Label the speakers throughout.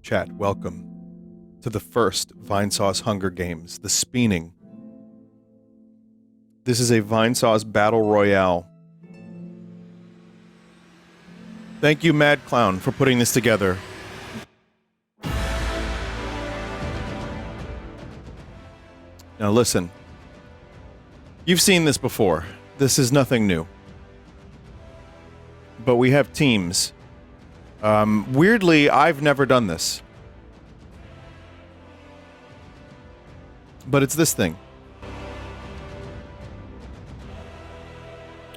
Speaker 1: Chat, welcome to the first Vinesauce Hunger Games, the Speening. This is a Vinesauce Battle Royale. Thank you, Mad Clown, for putting this together. Now listen, you've seen this before. This is nothing new. But we have teams. Weirdly, I've never done this. But it's this thing.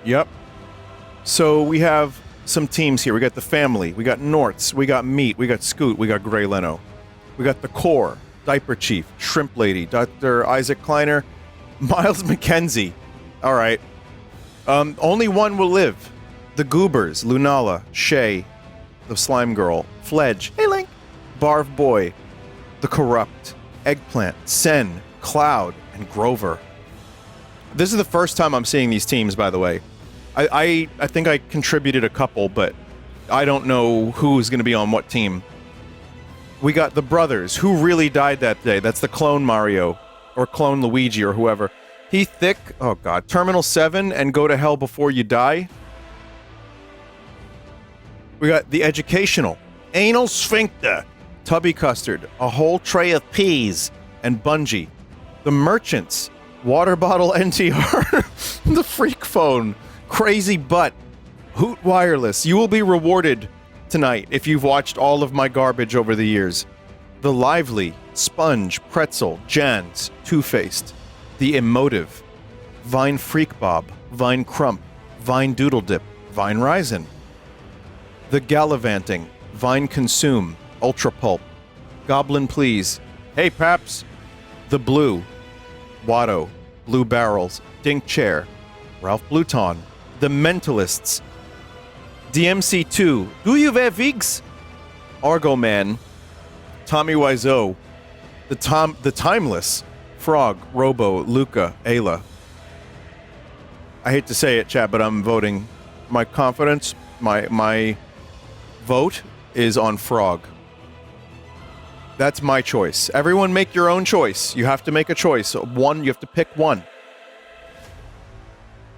Speaker 1: Yep. So we have some teams here. We got the family. We got Norts. We got Meat. We got Scoot. We got Grey Leno. We got the Core. Diaper Chief. Shrimp Lady. Dr. Isaac Kleiner. Miles McKenzie. All right. Only one will live. The Goobers. Lunala. Shay. The Slime Girl. Fledge. Hey, Link. Barv Boy. The Corrupt. Eggplant. Sen. Cloud. And Grover. This is the first time I'm seeing these teams, by the way. I think I contributed a couple, but I don't know who's going to be on what team. We got the brothers. Who really died that day? That's the clone Mario. Or clone Luigi or whoever. Heath Thick. Oh, God. Terminal 7 and Go to Hell Before You Die. We got the educational. Anal Sphincter. Tubby Custard. A Whole Tray of Peas. And Bungie. The merchants. Water Bottle NTR. The Freak Phone. Crazy Butt. Hoot Wireless. You will be rewarded tonight if you've watched all of my garbage over the years. The Lively. Sponge. Pretzel. Jans. Two-Faced. The Emotive. Vine Freak Bob. Vine Crump. Vine Doodle Dip. Vine Ryzen. The Gallivanting. Vine Consume. Ultra Pulp. Goblin Please. Hey Paps. The Blue. Watto. Blue Barrels. Dink Chair. Ralph Bluton. The Mentalists. DMC2. Do you wear wigs? Argo Man. Tommy Wiseau. The Timeless. Frog. Robo. Luca. Ayla. I hate to say it, chat, but I'm voting. My confidence, my vote is on Frog. That's my choice. Everyone make your own choice. You have to make a choice. One, you have to pick one.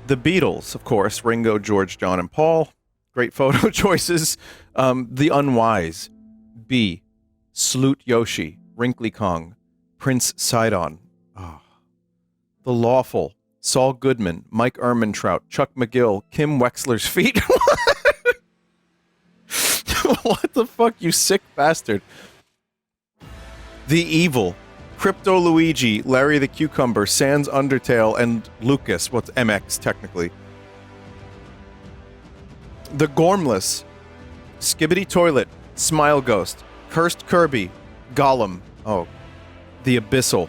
Speaker 1: The Beatles, of course. Ringo, George, John, and Paul. Great photo choices. The Unwise. B. Sloot Yoshi. Wrinkly Kong. Prince Sidon. Oh. The Lawful. Saul Goodman. Mike Ehrmantraut. Chuck McGill. Kim Wexler's Feet. What the fuck, you sick bastard. The Evil. Crypto Luigi, Larry the Cucumber, Sans Undertale, and Lucas. What's MX, technically. The Gormless. Skibbity Toilet. Smile Ghost. Cursed Kirby. Gollum. Oh. The Abyssal.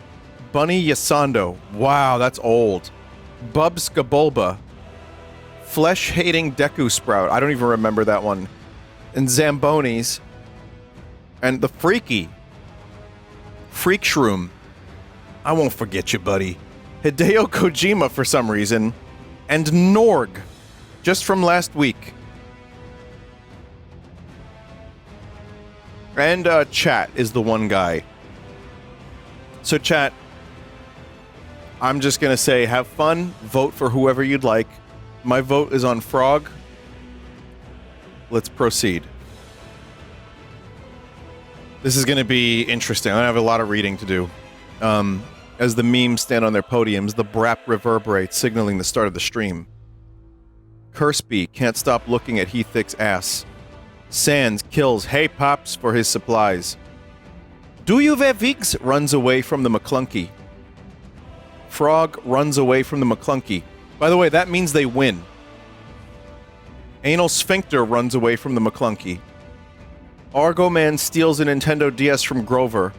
Speaker 1: Bunny Yasando. Wow, that's old. Bub Skabulba. Flesh-hating Deku Sprout. I don't even remember that one. And Zambonis. And the Freaky. Freak Shroom. I won't forget you, buddy. Hideo Kojima for some reason. And Norg. Just from last week. And Chat is the one guy. So Chat, I'm just going to say have fun. Vote for whoever you'd like. My vote is on Frog. Let's proceed. This is going to be interesting. I have a lot of reading to do. As the memes stand on their podiums, the brap reverberates, signaling the start of the stream. Cursby can't stop looking at Heathick's ass. Sands kills Hey Pops for his supplies. Do you wear wigs? Runs away from the McClunky. Frog runs away from the McClunky. By the way, that means they win. Anal Sphincter runs away from the McClunky. Argo Man steals a Nintendo DS from Grover.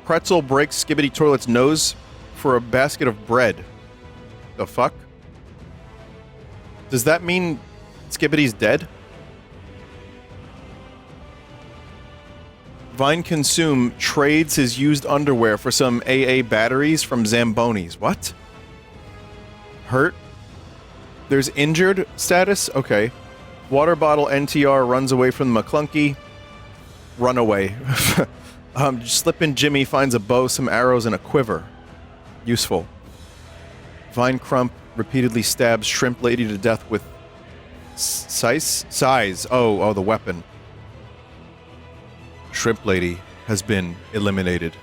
Speaker 1: Pretzel breaks Skibbity Toilet's nose for a basket of bread. The fuck? Does that mean Skibbity's dead? Vine Consume trades his used underwear for some AA batteries from Zambonis. What? Hurt? There's injured status? Okay. Water Bottle NTR runs away from the McClunky. Runaway. Slippin' Jimmy finds a bow, some arrows, and a quiver. Useful. Vine Crump repeatedly stabs Shrimp Lady to death with size. Oh, the weapon. Shrimp Lady has been eliminated.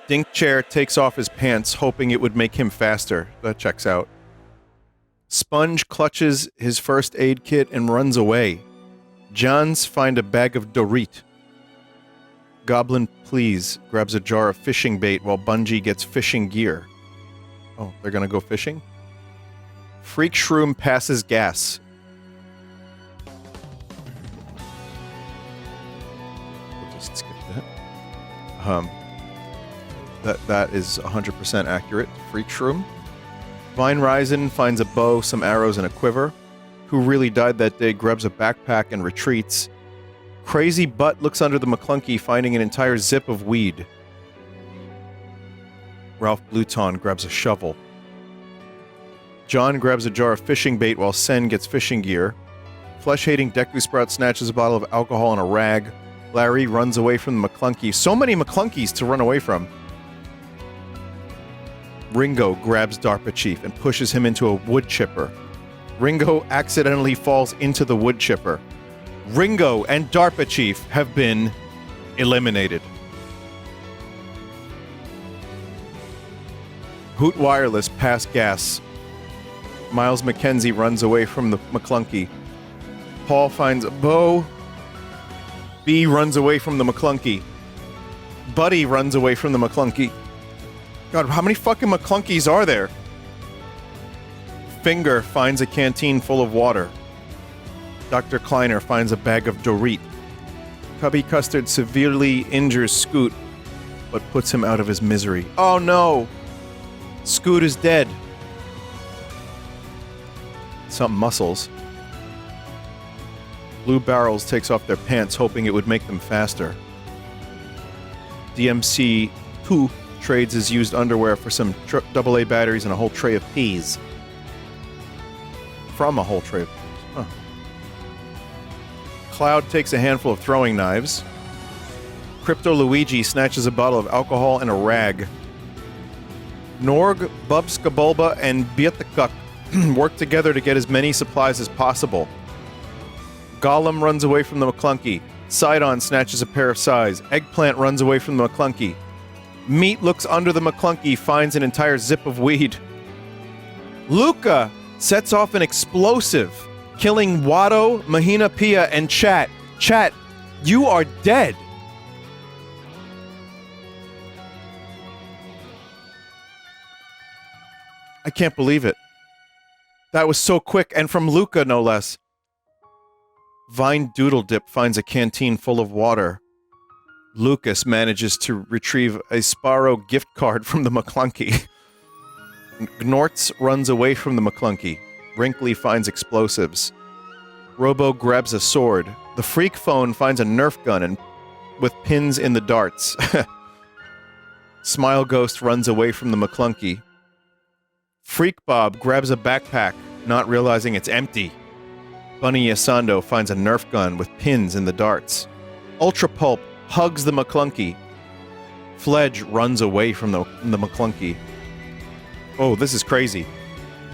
Speaker 1: Dink Chair takes off his pants, hoping it would make him faster. That checks out. Sponge clutches his first aid kit and runs away. Johns find a bag of Dorit. Goblin Please grabs a jar of fishing bait while Bungie gets fishing gear. Oh, they're gonna go fishing? Freak Shroom passes gas. We'll just skip that. That is 100% accurate. Freak Shroom. Vine Ryzen finds a bow, some arrows, and a quiver. Who Really Died That Day grabs a backpack and retreats. Crazy Butt looks under the McClunky, finding an entire zip of weed. Ralph Bluton grabs a shovel. John grabs a jar of fishing bait while Sen gets fishing gear. Flesh-hating Deku Sprout snatches a bottle of alcohol and a rag. Larry runs away from the McClunky. So many McClunkies to run away from. Ringo grabs DARPA Chief and pushes him into a wood chipper. Ringo accidentally falls into the wood chipper. Ringo and DARPA Chief have been eliminated. Hoot Wireless pass gas. Miles McKenzie runs away from the McClunky. Paul finds a bow. B runs away from the McClunky. Buddy runs away from the McClunky. God, how many fucking McClunkies are there? Finger finds a canteen full of water. Dr. Kleiner finds a bag of Dorit. Cubby Custard severely injures Scoot, but puts him out of his misery. Oh no! Scoot is dead. Some muscles. Blue Barrels takes off their pants, hoping it would make them faster. DMC 2 trades his used underwear for some AA batteries and a whole tray of peas. From a whole tray of peas. Huh. Cloud takes a handful of throwing knives. Crypto Luigi snatches a bottle of alcohol and a rag. Norg, Bubskabulba, and Bietkuk work together to get as many supplies as possible. Gollum runs away from the McClunky. Sidon snatches a pair of sais. Eggplant runs away from the McClunky. Meat looks under the McClunky, finds an entire zip of weed. Luca sets off an explosive, killing Watto, Mahina Pia, and Chat. Chat, you are dead. I can't believe it. That was so quick, and from Luca, no less. Vine Doodle Dip finds a canteen full of water. Lucas manages to retrieve a Sparrow gift card from the McClunky. Gnorts runs away from the McClunky. Wrinkly finds explosives. Robo grabs a sword. The Freak Phone finds a Nerf gun and with pins in the darts. Smile Ghost runs away from the McClunky. Freak Bob grabs a backpack, not realizing it's empty. Bunny Yasando finds a Nerf gun with pins in the darts. Ultra Pulp hugs the McClunky. Fledge runs away from the McClunky. Oh, this is crazy.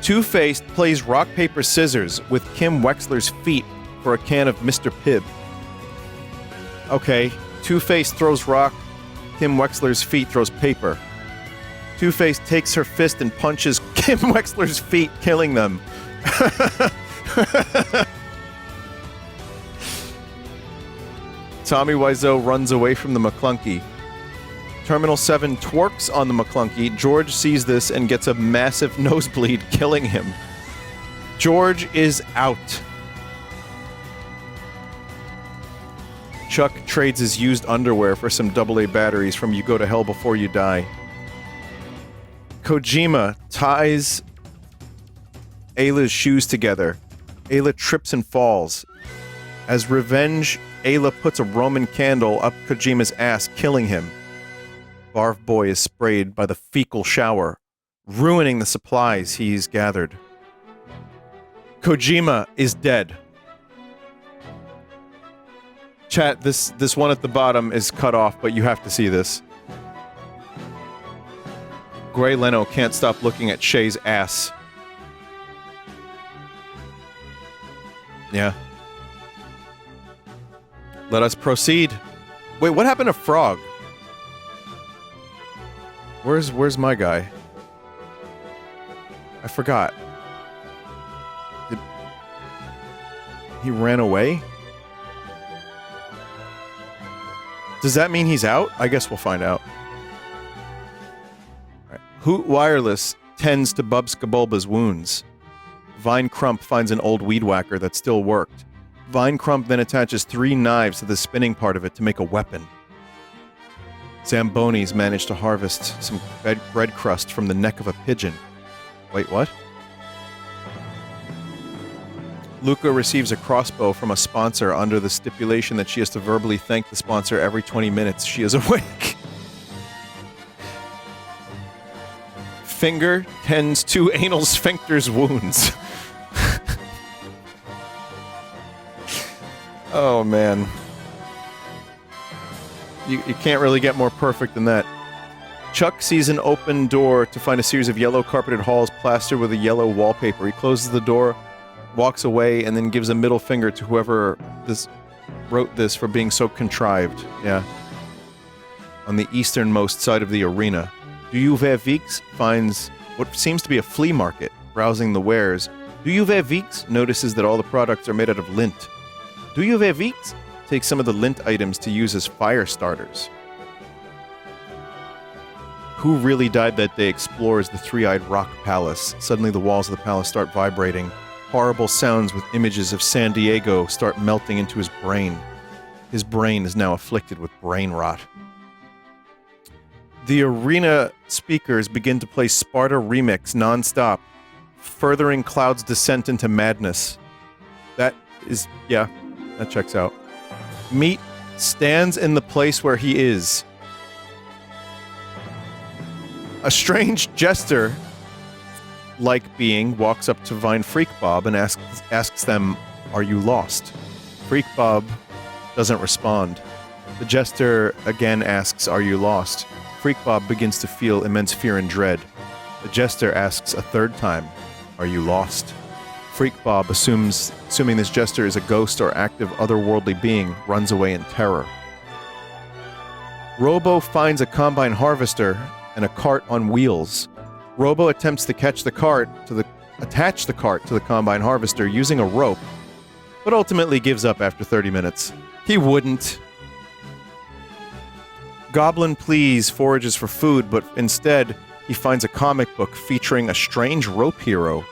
Speaker 1: Two-Faced plays rock, paper, scissors with Kim Wexler's feet for a can of Mr. Pibb. Okay, Two-Faced throws rock, Kim Wexler's feet throws paper. Two-Faced takes her fist and punches Kim Wexler's feet, killing them. Tommy Wiseau runs away from the McClunky. Terminal 7 twerks on the McClunky. George sees this and gets a massive nosebleed, killing him. George is out. Chuck trades his used underwear for some AA batteries from You Go to Hell Before You Die. Kojima ties Ayla's shoes together. Ayla trips and falls. As revenge, Ayla puts a Roman candle up Kojima's ass, killing him. Barf Boy is sprayed by the fecal shower, ruining the supplies he's gathered. Kojima is dead. Chat, this one at the bottom is cut off, but you have to see this. Gray Leno can't stop looking at Shay's ass. Yeah. Let us proceed. Wait, what happened to Frog? Where's my guy? I forgot. He ran away? Does that mean he's out? I guess we'll find out. Right. Hoot Wireless tends to Bubska Bulba's wounds. Vine Crump finds an old weed whacker that still worked. Vine Crump then attaches 3 knives to the spinning part of it to make a weapon. Zambonis managed to harvest some bread crust from the neck of a pigeon. Wait, what? Luca receives a crossbow from a sponsor under the stipulation that she has to verbally thank the sponsor every 20 minutes she is awake. Finger tends to anal sphincter's wounds. Oh, man. You can't really get more perfect than that. Chuck sees an open door to find a series of yellow carpeted halls plastered with a yellow wallpaper. He closes the door, walks away, and then gives a middle finger to whoever wrote this for being so contrived. Yeah. On the easternmost side of the arena, Do You Wear Wigs finds what seems to be a flea market, browsing the wares. Do You Wear Wigs notices that all the products are made out of lint. Do You Wear Wigs takes some of the lint items to use as fire starters. Who Really Died That Day explores the three-eyed rock palace. Suddenly the walls of the palace start vibrating. Horrible sounds with images of San Diego start melting into his brain. His brain is now afflicted with brain rot. The arena speakers begin to play Sparta Remix non-stop, furthering Cloud's descent into madness. That checks out. Meat stands in the place where he is. A strange jester like being walks up to Vine Freak Bob and asks them, "Are you lost?" Freak Bob doesn't respond. The jester again asks, "Are you lost?" Freak Bob begins to feel immense fear and dread. The jester asks a third time, "Are you lost?" Freak Bob, assuming this jester is a ghost or active otherworldly being, runs away in terror. Robo finds a combine harvester and a cart on wheels. Robo attempts to attach the cart to the combine harvester using a rope, but ultimately gives up after 30 minutes. He wouldn't. Goblin Please forages for food, but instead he finds a comic book featuring a strange rope hero.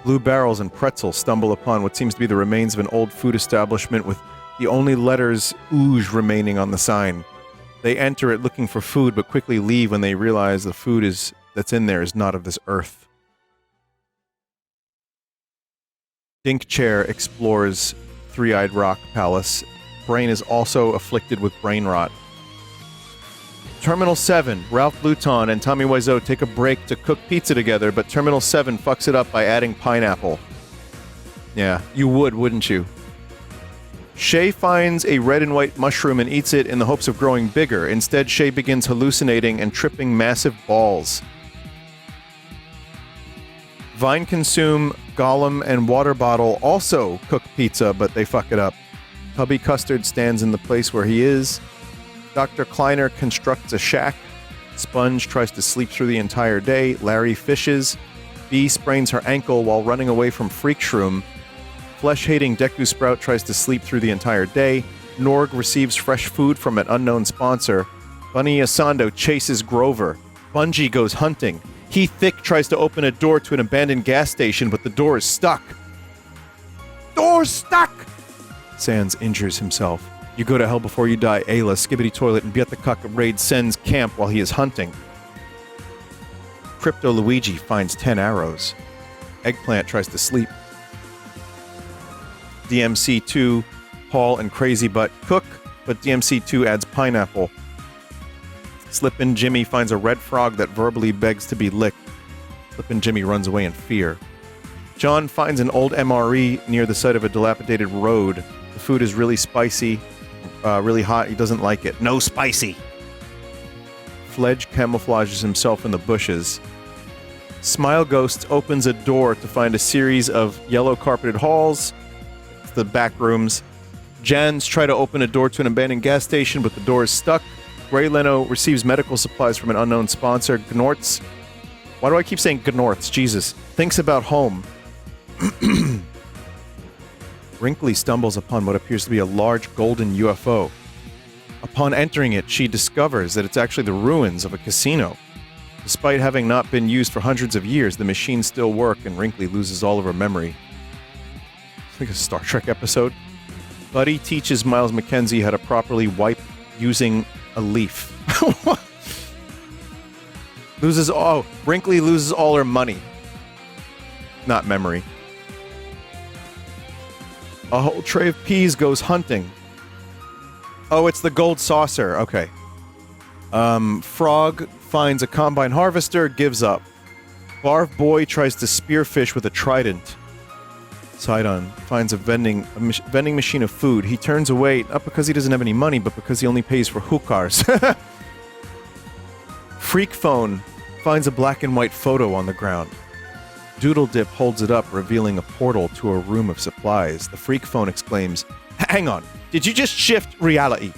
Speaker 1: Blue Barrels and Pretzel stumble upon what seems to be the remains of an old food establishment with the only letters Ooge remaining on the sign. They enter it looking for food, but quickly leave when they realize the food that's in there is not of this earth. Dink Chair explores Three-Eyed Rock Palace. Brain is also afflicted with brain rot. Terminal 7, Ralph Luton and Tommy Wiseau take a break to cook pizza together, but Terminal 7 fucks it up by adding pineapple. Yeah, you would, wouldn't you? Shay finds a red and white mushroom and eats it in the hopes of growing bigger. Instead, Shay begins hallucinating and tripping massive balls. Vine Consume, Gollum, and Water Bottle also cook pizza, but they fuck it up. Tubby Custard stands in the place where he is. Dr. Kleiner constructs a shack. Sponge tries to sleep through the entire day. Larry fishes. Bee sprains her ankle while running away from Freak Shroom. Flesh-hating Deku Sprout tries to sleep through the entire day. Norg receives fresh food from an unknown sponsor. Bunny Asando chases Grover. Bungie goes hunting. Heath Thick tries to open a door to an abandoned gas station, but the door is stuck. Door's stuck! Sans injures himself. You go to hell before you die, Ayla, Skibbity Toilet, and Biet the Cuck raid Sen's camp while he is hunting. Crypto Luigi finds 10 arrows. Eggplant tries to sleep. DMC2, Paul and Crazy Butt cook, but DMC2 adds pineapple. Slippin' Jimmy finds a red frog that verbally begs to be licked. Slippin' Jimmy runs away in fear. John finds an old MRE near the site of a dilapidated road. The The food is really spicy, really hot. He doesn't like it. No spicy. Fledge camouflages himself in the bushes. Smile Ghost opens a door to find a series of yellow carpeted halls. It's the back rooms. Jans try to open a door to an abandoned gas station, but the door is stuck. Gray Leno receives medical supplies from an unknown sponsor. Gnorts. Why do I keep saying Gnorts? Jesus. Thinks about home. Wrinkly stumbles upon what appears to be a large golden UFO. Upon entering it, she discovers that it's actually the ruins of a casino. Despite having not been used for hundreds of years, the machines still work, and Wrinkly loses all of her memory. It's like a Star Trek episode. Buddy teaches Miles McKenzie how to properly wipe using a leaf. Wrinkly loses all her money. Not memory. A whole tray of peas goes hunting. Oh, it's the gold saucer. Okay. Frog finds a combine harvester, gives up. Barf Boy tries to spearfish with a trident. Sidon finds a vending machine of food. He turns away, not because he doesn't have any money, but because he only pays for hookahs. Freak Phone finds a black and white photo on the ground. Doodle Dip holds it up, revealing a portal to a room of supplies. The Freak Phone exclaims, "Hang on, did you just shift reality?"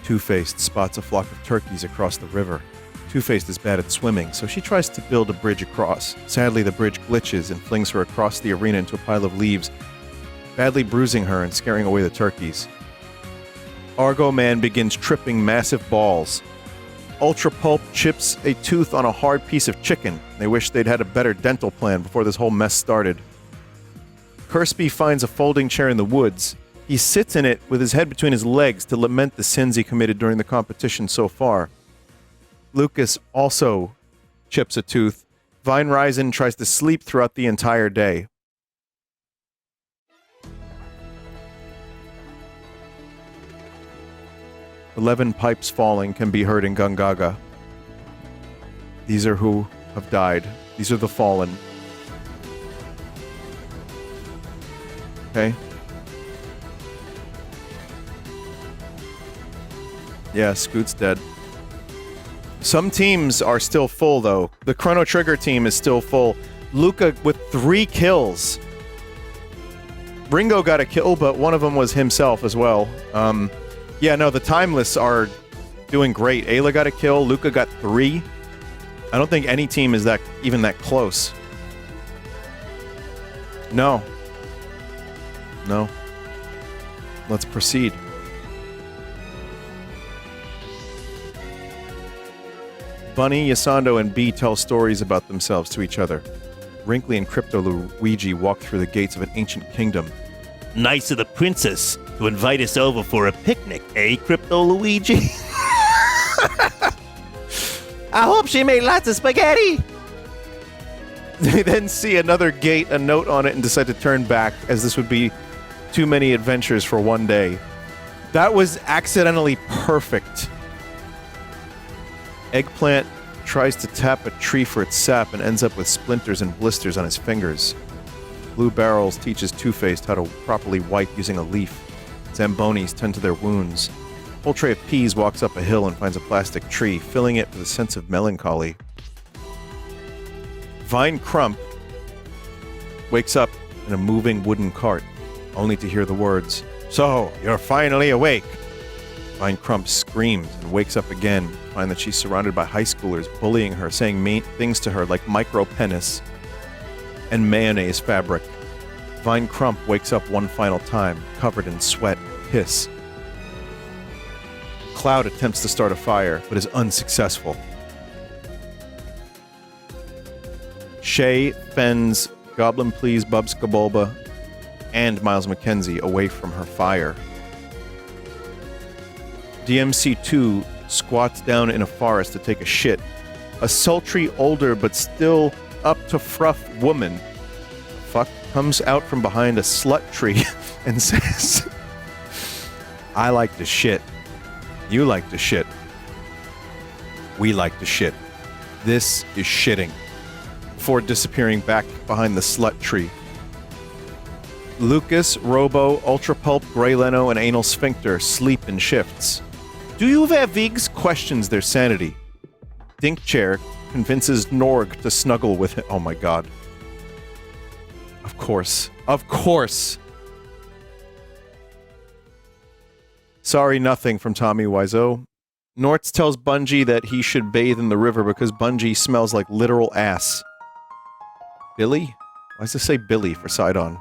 Speaker 1: Two-Faced spots a flock of turkeys across the river. Two-Faced is bad at swimming, so she tries to build a bridge across. Sadly, the bridge glitches and flings her across the arena into a pile of leaves, badly bruising her and scaring away the turkeys. Argo Man begins tripping massive balls. Ultra Pulp chips a tooth on a hard piece of chicken. They wish they'd had a better dental plan before this whole mess started. Kirby finds a folding chair in the woods. He sits in it with his head between his legs to lament the sins he committed during the competition so far. Lucas also chips a tooth. Vine Ryzen tries to sleep throughout the entire day. "11 pipes falling can be heard in Gungaga. These are who have died. These are the fallen." Okay. Yeah, Scoot's dead. Some teams are still full, though. The Chrono Trigger team is still full. Luca with 3 kills. Ringo got a kill, but one of them was himself as well. Yeah, no, the Timeless are doing great. Ayla got a kill. Luca got 3. I don't think any team is even that close. No. Let's proceed. Bunny, Yasando, and Bee tell stories about themselves to each other. Wrinkly and Crypto Luigi walk through the gates of an ancient kingdom.
Speaker 2: "Nice of the princess to invite us over for a picnic, eh, Crypto Luigi?" "I hope she made lots of spaghetti."
Speaker 1: They then see another gate, a note on it, and decide to turn back, as this would be too many adventures for one day. That was accidentally perfect. Eggplant tries to tap a tree for its sap and ends up with splinters and blisters on his fingers. Blue Barrels teaches Two-Faced how to properly wipe using a leaf. Zambonis tend to their wounds. Whole Tray of Peas walks up a hill and finds a plastic tree, filling it with a sense of melancholy. Vine Crump wakes up in a moving wooden cart, only to hear the words, "So, you're finally awake." Vine Crump screams and wakes up again, to find that she's surrounded by high schoolers bullying her, saying mean things to her like micro penis and mayonnaise fabric. Vine Crump wakes up one final time, covered in sweat and piss. Cloud attempts to start a fire, but is unsuccessful. Shay fends Goblin Please, Bubs Kabulba, and Miles McKenzie away from her fire. DMC2 squats down in a forest to take a shit. A sultry, older, but still up-to-fruff woman comes out from behind a slut tree and says, "I like to shit. You like to shit. We like to shit. This is shitting," before disappearing back behind the slut tree. Lucas, Robo, Ultra Pulp, Grey Leno, and Anal Sphincter sleep in shifts. Do you wear wigs? Questions their sanity. Dink Chair convinces Norg to snuggle with him. Oh my god. Of course. Of course. Sorry, nothing from Tommy Wiseau. Nortz tells Bungie that he should bathe in the river because Bungie smells like literal ass. Billy? Why does it say Billy for Sidon?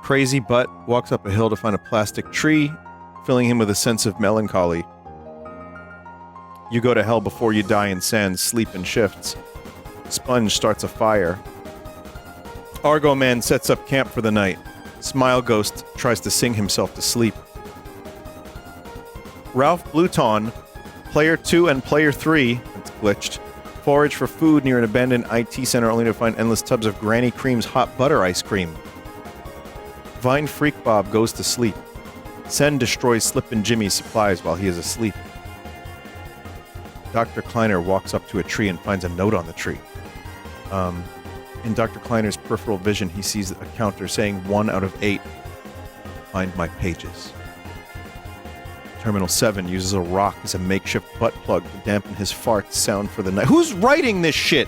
Speaker 1: Crazy Butt walks up a hill to find a plastic tree, filling him with a sense of melancholy. You go to hell before you die in sand, sleep in shifts. Sponge starts a fire. Argo Man sets up camp for the night. Smile Ghost tries to sing himself to sleep. Ralph Bluton, Player 2 and Player 3, it's glitched, forage for food near an abandoned IT center only to find endless tubs of Granny Cream's hot butter ice cream. Vine Freak Bob goes to sleep. Sen destroys Slip and Jimmy's supplies while he is asleep. Dr. Kleiner walks up to a tree and finds a note on the tree. In Dr. Kleiner's peripheral vision, he sees a counter saying 1 out of 8. Find my pages. Terminal 7 uses a rock as a makeshift butt plug to dampen his farts sound for the night. Who's writing this shit?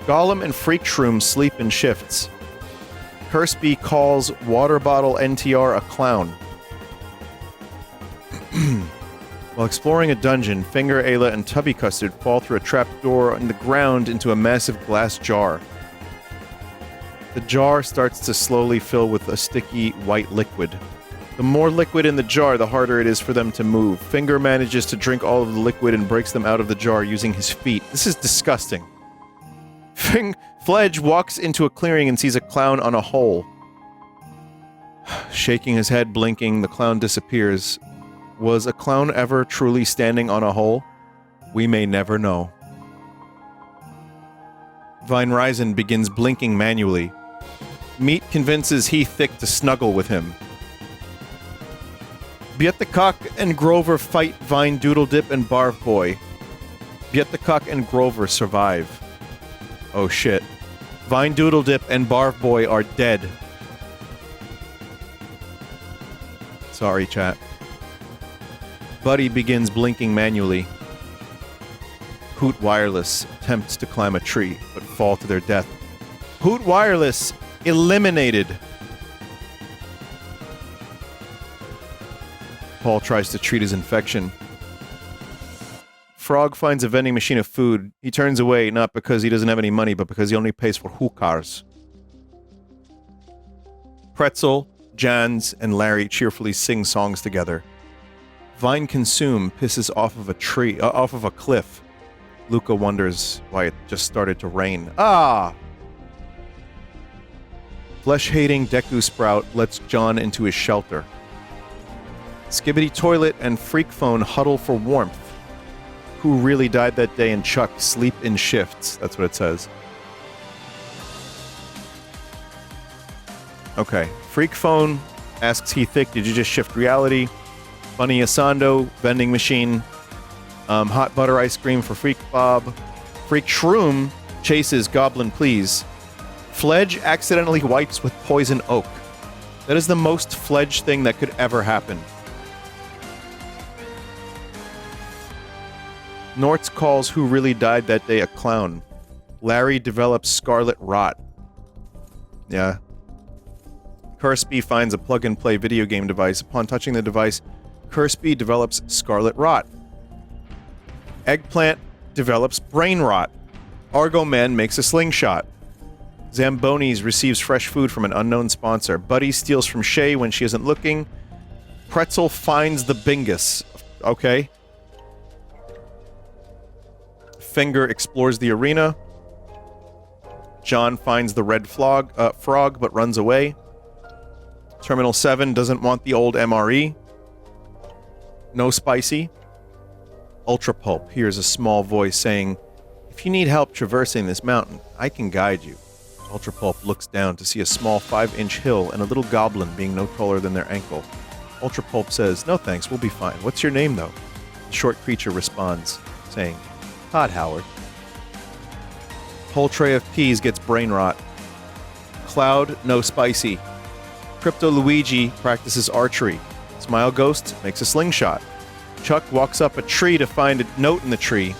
Speaker 1: Gollum and Freak Shroom sleep in shifts. Kirby calls water bottle NTR a clown. While exploring a dungeon, Finger, Ayla, and Tubby Custard fall through a trapdoor in the ground into a massive glass jar. The jar starts to slowly fill with a sticky white liquid. The more liquid in the jar, the harder it is for them to move. Finger manages to drink all of the liquid and breaks them out of the jar using his feet. This is disgusting. Fledge walks into a clearing and sees a clown on a hole. Shaking his head, blinking, the clown disappears. Was a clown ever truly standing on a hole? We may never know. Vine Ryzen begins blinking manually. Meat convinces Heath Thick to snuggle with him. Biettacock and Grover fight Vine Doodledip and Barf Boy. Biettacock and Grover survive. Oh shit. Vine Doodledip and Barf Boy are dead. Sorry, chat. Buddy begins blinking manually. Hoot Wireless attempts to climb a tree, but fall to their death. Hoot Wireless eliminated. Paul tries to treat his infection. Frog finds a vending machine of food. He turns away, not because he doesn't have any money, but because he only pays for hookahs. Pretzel, Jans, and Larry cheerfully sing songs together. Vine Consume pisses off of a cliff. Luca wonders why it just started to rain. Ah! Flesh-hating Deku Sprout lets John into his shelter. Skibbity Toilet and Freak Phone huddle for warmth. Who really died that day and Chuck sleep in shifts. That's what it says. Okay. Freak Phone asks Heath Thick, did you just shift reality? Bunny Asando, vending machine. Hot butter ice cream for Freak Bob. Freak Shroom chases Goblin Please. Fledge accidentally wipes with poison oak. That is the most Fledge thing that could ever happen. Nortz calls who really died that day a clown. Larry develops scarlet rot. Yeah. Kirby finds a plug-and-play video game device. Upon touching the device, Kirby develops scarlet rot. Eggplant develops brain rot. Argo Man makes a slingshot. Zambonis receives fresh food from an unknown sponsor. Buddy steals from Shay when she isn't looking. Pretzel finds the Bingus. Okay. Finger explores the arena. John finds the red frog but runs away. Terminal 7 doesn't want the old MRE. No Spicy. Ultra Pulp hears a small voice saying, if you need help traversing this mountain, I can guide you. Ultra Pulp looks down to see a small 5-inch hill and a little goblin being no taller than their ankle. Ultra Pulp says, no thanks, we'll be fine. What's your name, though? The short creature responds, saying, Todd Howard. Whole tray of peas gets brain rot. Cloud, no spicy. Crypto Luigi practices archery. Smile Ghost makes a slingshot. Chuck walks up a tree to find a note in the tree.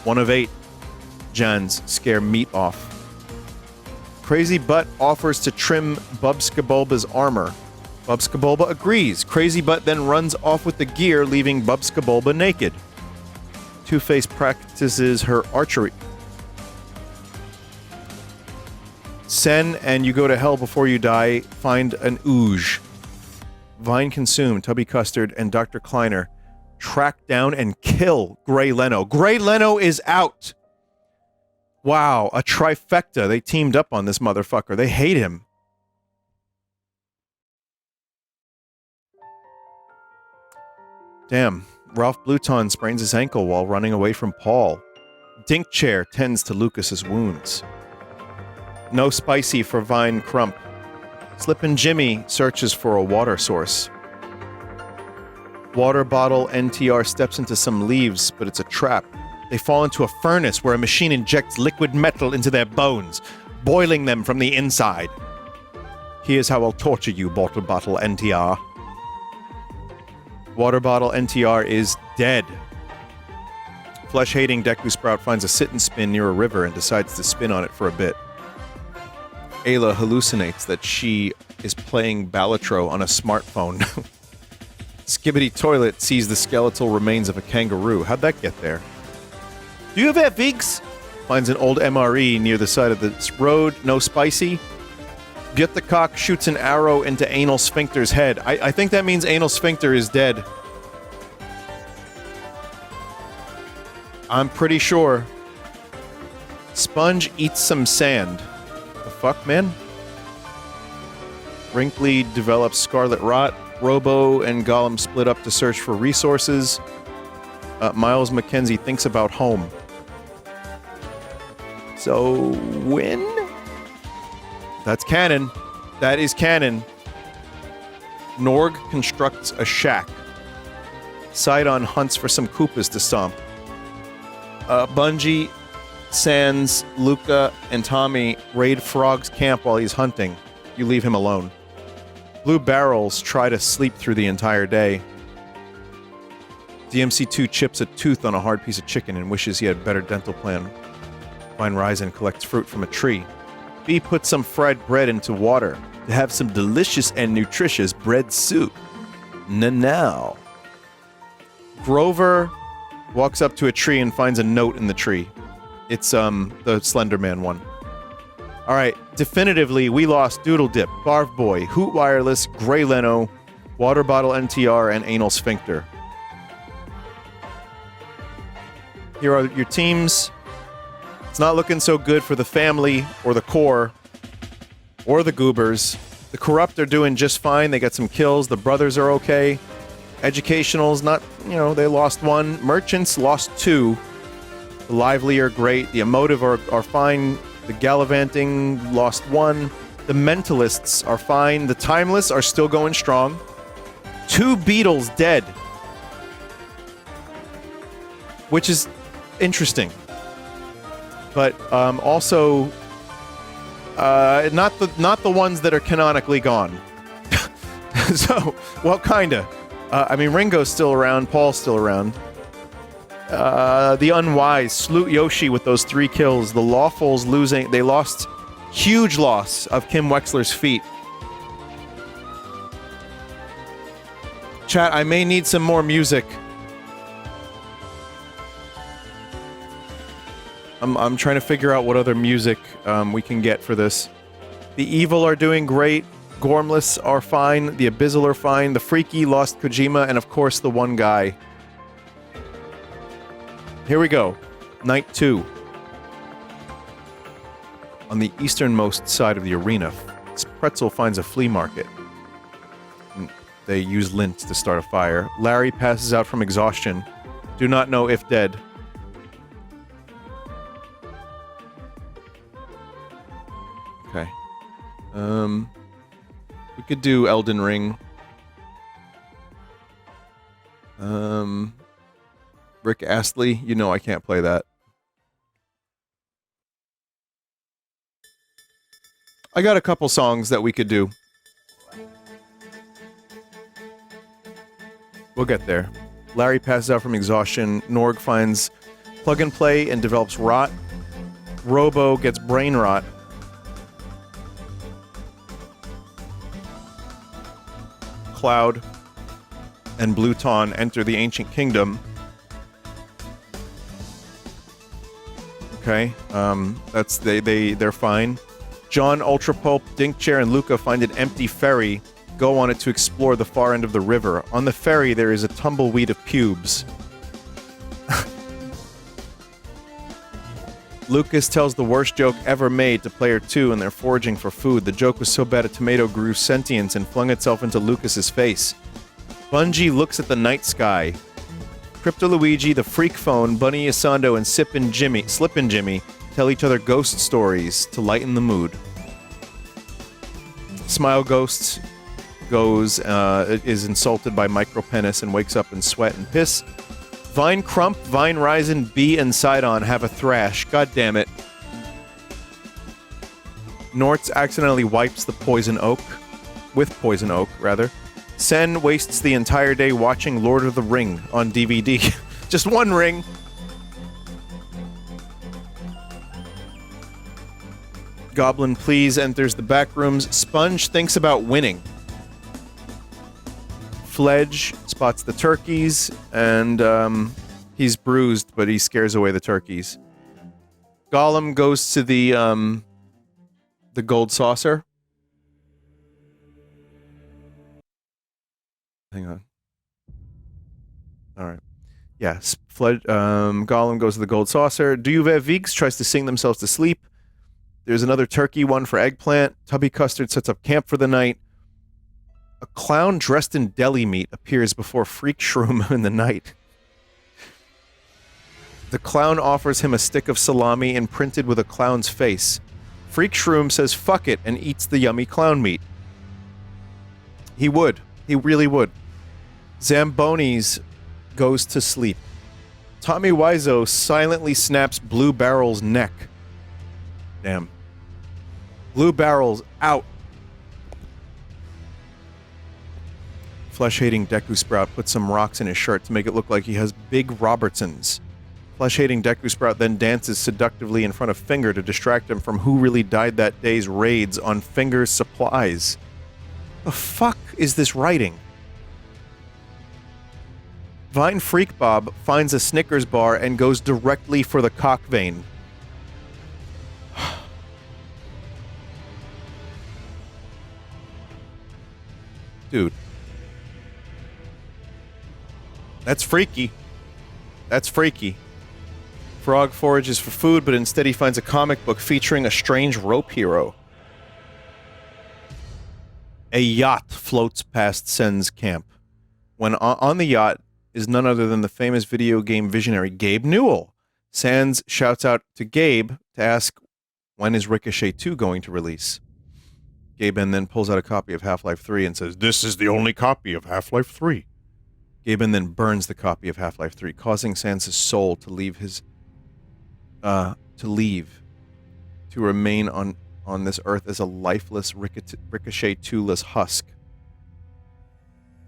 Speaker 1: 1 of 8. Jans scare meat off. Crazy Butt offers to trim Bubskabulba's armor. Bubskabulba agrees. Crazy Butt then runs off with the gear, leaving Bubskabulba naked. Two-Face practices her archery. Sen and You Go to Hell Before You Die find an ooze. Vine Consume, Tubby Custard, and Dr. Kleiner track down and kill Gray Leno. Gray Leno is out! Wow, a trifecta. They teamed up on this motherfucker. They hate him. Damn. Ralph Bluton sprains his ankle while running away from Paul. Dink Chair tends to Lucas's wounds. No spicy for Vine Crump. Slippin' Jimmy searches for a water source. Water Bottle NTR steps into some leaves, but it's a trap. They fall into a furnace where a machine injects liquid metal into their bones, boiling them from the inside. Here's how I'll torture you, Bottle NTR. Water Bottle NTR is dead. Flesh-hating Deku Sprout finds a sit-and-spin near a river and decides to spin on it for a bit. Ayla hallucinates that she is playing Balatro on a smartphone. Skibbity Toilet sees the skeletal remains of a kangaroo. How'd that get there? Do you have Vigs? Finds an old MRE near the side of the road. No spicy. Get the Cock shoots an arrow into Anal Sphincter's head. I think that means Anal Sphincter is dead. I'm pretty sure. Sponge eats some sand. The fuck, man? Wrinkly develops scarlet rot. Robo and Gollum split up to search for resources. Miles McKenzie thinks about home. So, when? That's canon. That is canon. Norg constructs a shack. Sidon hunts for some Koopas to stomp. Bungie, Sans, Luca, and Tommy raid Frog's camp while he's hunting. You leave him alone. Blue Barrels try to sleep through the entire day. DMC2 chips a tooth on a hard piece of chicken and wishes he had a better dental plan. Vine Ryzen collects fruit from a tree. B puts some fried bread into water to have some delicious and nutritious bread soup. Now. Grover walks up to a tree and finds a note in the tree. It's the Slender Man one. Alright, definitively we lost Doodle Dip, Barf Boy, Hoot Wireless, Gray Leno, Water Bottle NTR, and Anal Sphincter. Here are your teams. It's not looking so good for the family, or the core, or the goobers. The corrupt are doing just fine. They got some kills. The brothers are okay. Educational's not, they lost 1. Merchants lost 2. The lively are great. The emotive are fine. The gallivanting lost 1. The mentalists are fine. The timeless are still going strong. 2 beetles dead. Which is interesting. But also not the ones that are canonically gone. So, well, kinda. Ringo's still around, Paul's still around. The Unwise, Sloot Yoshi with those 3 kills. The Lawfuls losing, they lost huge loss of Kim Wexler's feet. Chat, I may need some more music. I'm trying to figure out what other music we can get for this. The Evil are doing great. Gormless are fine. The Abyssal are fine. The Freaky lost Kojima. And of course, the one guy. Here we go. Night 2. On the easternmost side of the arena, Pretzel finds a flea market. They use lint to start a fire. Larry passes out from exhaustion. Do not know if dead. Okay. We could do Elden Ring. Rick Astley, I can't play that. I got a couple songs that we could do. We'll get there. Larry passes out from exhaustion. Norg finds plug and play and develops rot. Robo gets brain rot. Cloud and Bluton enter the ancient kingdom. Okay, that's they're fine. John, Ultra Pulp, Dinkchair, and Luca find an empty ferry. Go on it to explore the far end of the river. On the ferry, there is a tumbleweed of pubes. Lucas tells the worst joke ever made to player 2 and they're foraging for food. The joke was so bad a tomato grew sentience and flung itself into Lucas's face. Bungie looks at the night sky. Crypto Luigi, the Freak Phone, Bunny Asando, and Slipin' Jimmy tell each other ghost stories to lighten the mood. Smile Ghost is insulted by Micropenis and wakes up in sweat and piss. Vine Crump, Vine Ryzen, B, and Sidon have a thrash. God damn it. Nortz accidentally wipes the Poison Oak. With Poison Oak, rather. Sen wastes the entire day watching Lord of the Ring on DVD. Just one ring. Goblin Please enters the back rooms. Sponge thinks about winning. Fledge spots the turkeys, and he's bruised, but he scares away the turkeys. Gollum goes to the gold saucer. Hang on. All right. Yeah, Gollum goes to the gold saucer. Duvevigs tries to sing themselves to sleep. There's another turkey one for Eggplant. Tubby Custard sets up camp for the night. A clown dressed in deli meat appears before Freak Shroom in the night. The clown offers him a stick of salami imprinted with a clown's face. Freak Shroom says fuck it and eats the yummy clown meat. He would. He really would. Zambonis goes to sleep. Tommy Wiseau silently snaps Blue Barrel's neck. Damn. Blue Barrel's out. Flesh-hating Deku Sprout puts some rocks in his shirt to make it look like he has big Robertsons. Flesh-hating Deku Sprout then dances seductively in front of Finger to distract him from who really died that day's raids on Finger's supplies. The fuck is this writing? Vine Freak Bob finds a Snickers bar and goes directly for the cock vein. Dude. That's freaky. That's freaky. Frog forages for food, but instead he finds a comic book featuring a strange rope hero. A yacht floats past Sen's camp. When on the yacht is none other than the famous video game visionary Gabe Newell. Sans shouts out to Gabe to ask when is Ricochet 2 going to release. Gaben then pulls out a copy of Half-Life 3 and says, "This is the only copy of Half-Life 3." Gaben then burns the copy of Half-Life 3, causing Sans' soul to leave to remain on this earth as a lifeless Ricochet 2-less husk.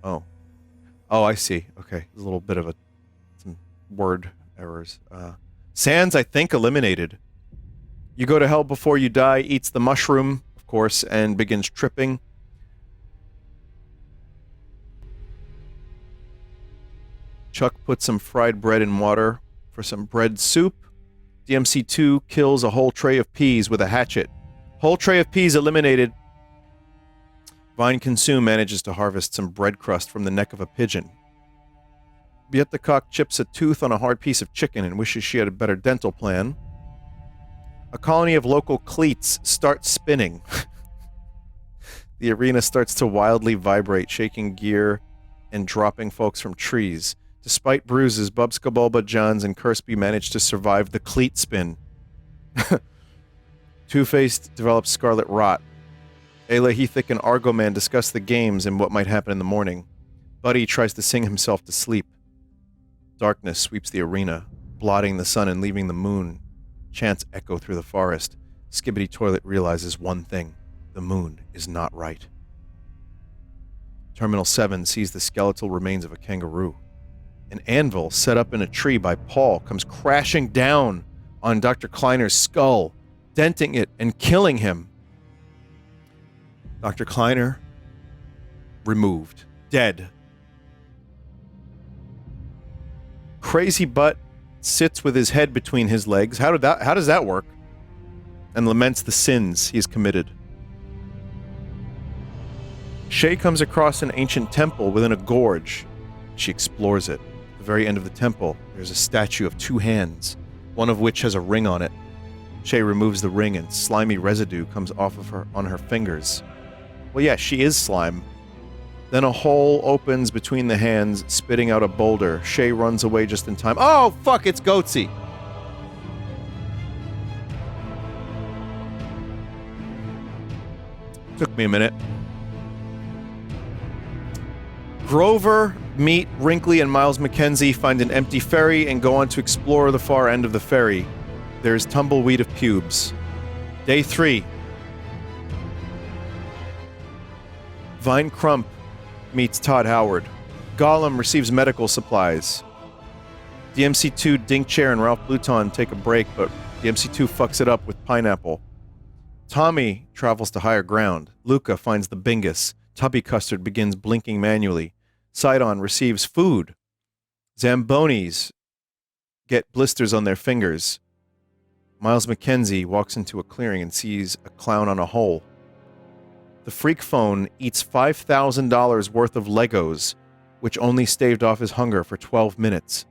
Speaker 1: Oh, I see. Okay, there's a little bit of some word errors. Sans, I think, eliminated. You go to hell before you die, eats the mushroom, of course, and begins tripping. Chuck puts some fried bread in water for some bread soup. DMC2 kills a whole tray of peas with a hatchet. Whole tray of peas eliminated. Vine Consume manages to harvest some bread crust from the neck of a pigeon. Bietacock chips a tooth on a hard piece of chicken and wishes she had a better dental plan. A colony of local cleats start spinning. The arena starts to wildly vibrate, shaking gear and dropping folks from trees. Despite bruises, Bubska Bulba, Johns, and Kirby manage to survive the cleat spin. Two-Faced develops scarlet rot. Ayla Heathik and Argoman discuss the games and what might happen in the morning. Buddy tries to sing himself to sleep. Darkness sweeps the arena, blotting the sun and leaving the moon. Chants echo through the forest. Skibbity Toilet realizes one thing. The moon is not right. Terminal 7 sees the skeletal remains of a kangaroo. An anvil set up in a tree by Paul comes crashing down on Dr. Kleiner's skull, denting it and killing him. Dr. Kleiner removed, dead. Crazy Butt sits with his head between his legs. How does that work? And laments the sins he's committed. Shay comes across an ancient temple within a gorge. She explores it. At the very end of the temple, there's a statue of 2 hands, one of which has a ring on it. Shay removes the ring and slimy residue comes off of her on her fingers. Well, yeah, she is slime. Then a hole opens between the hands, spitting out a boulder. Shay runs away just in time. Oh, fuck, it's Goatsy! Took me a minute. Grover, Meat, Wrinkly, and Miles McKenzie find an empty ferry and go on to explore the far end of the ferry. There's tumbleweed of pubes. Day 3. Vine Crump meets Todd Howard. Gollum receives medical supplies. DMC2, Dinkchair, and Ralph Bluton take a break, but DMC2 fucks it up with pineapple. Tommy travels to higher ground. Luca finds the Bingus. Tubby Custard begins blinking manually. Sidon receives food. Zambonis get blisters on their fingers. Miles McKenzie walks into a clearing and sees a clown on a hole. The Freak Phone eats $5,000 worth of Legos, which only staved off his hunger for 12 minutes.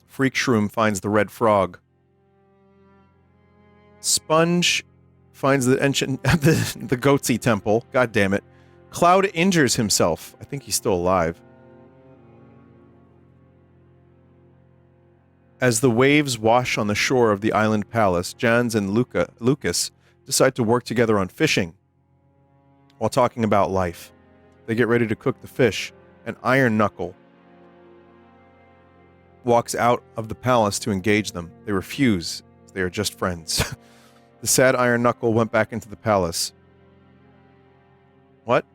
Speaker 1: Freak Shroom finds the red frog. Sponge finds the ancient the Goatsy temple. God damn it. Cloud injures himself. I think he's still alive. As the waves wash on the shore of the island palace, Jans and Lucas decide to work together on fishing. While talking about life, they get ready to cook the fish, and Iron Knuckle walks out of the palace to engage them. They refuse. They are just friends. The sad Iron Knuckle went back into the palace. What?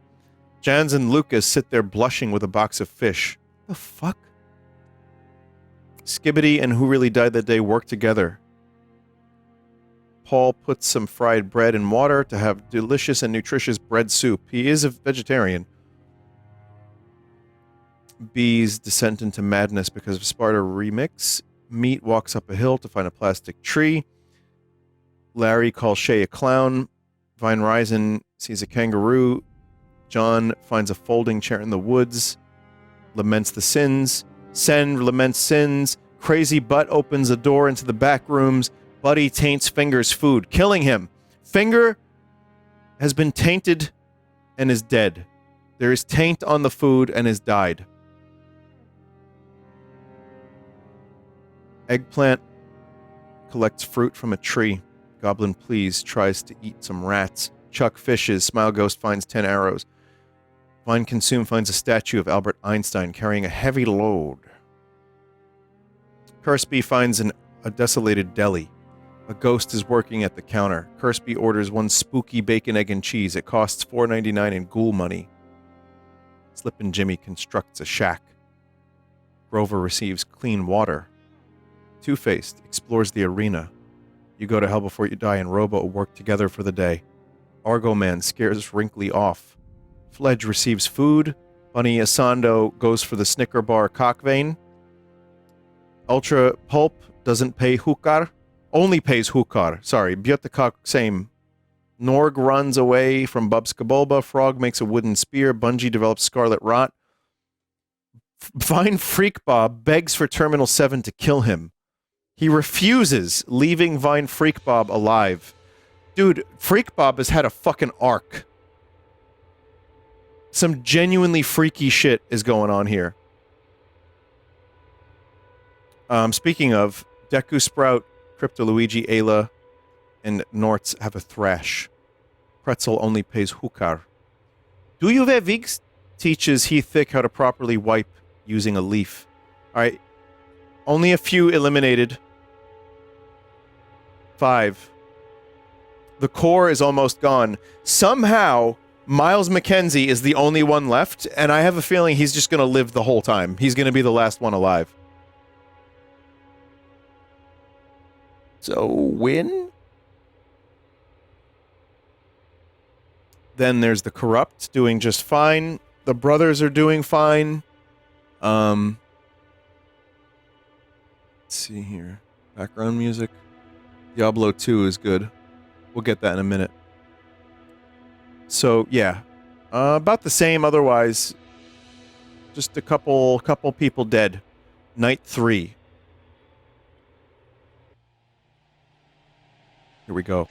Speaker 1: Jans and Lucas sit there blushing with a box of fish. The fuck? Skibbity and Who Really Died That Day work together. Paul puts some fried bread in water to have delicious and nutritious bread soup. He is a vegetarian. Bees descend into madness because of Sparta Remix. Meat walks up a hill to find a plastic tree. Larry calls Shay a clown. Vine Ryzen sees a kangaroo. John finds a folding chair in the woods. Laments the sins. Sen laments sins. Crazy Butt opens a door into the back rooms. Buddy taints Finger's food, killing him. Finger has been tainted and is dead. There is taint on the food and has died. Eggplant collects fruit from a tree. Goblin Please tries to eat some rats. Chuck fishes. Smile Ghost finds 10 arrows. Vine Consume finds a statue of Albert Einstein carrying a heavy load. Cursby finds a desolated deli. A ghost is working at the counter. Cursby orders 1 spooky bacon, egg, and cheese. It costs $4.99 in ghoul money. Slippin' Jimmy constructs a shack. Grover receives clean water. Two-Faced explores the arena. You Go to Hell Before You Die and Robo work together for the day. Argo Man scares Wrinkly off. Fledge receives food. Bunny Asando goes for the Snicker bar cockvein. Ultra Pulp doesn't pay Hukar. Only pays Hukar. Sorry. Bjötekak same. Norg runs away from Bubs Kabulba. Frog makes a wooden spear. Bungie develops Scarlet Rot. Vine Freak Bob begs for Terminal 7 to kill him. He refuses, leaving Vine Freak Bob alive. Dude, Freak Bob has had a fucking arc. Some genuinely freaky shit is going on here. Speaking of, Deku Sprout, Crypto Luigi, Ayla, and Nortz have a thrash. Pretzel only pays Hukar. Do you wear wigs? Teaches Heath Thick how to properly wipe using a leaf. Alright. Only a few eliminated. 5. The core is almost gone. Somehow, Miles McKenzie is the only one left, and I have a feeling he's just going to live the whole time. He's going to be the last one alive. So, win? Then there's the Corrupt doing just fine. The brothers are doing fine. Let's see here. Background music. Diablo 2 is good. We'll get that in a minute. So, yeah. About the same otherwise. Just a couple people dead. Night 3. Here we go.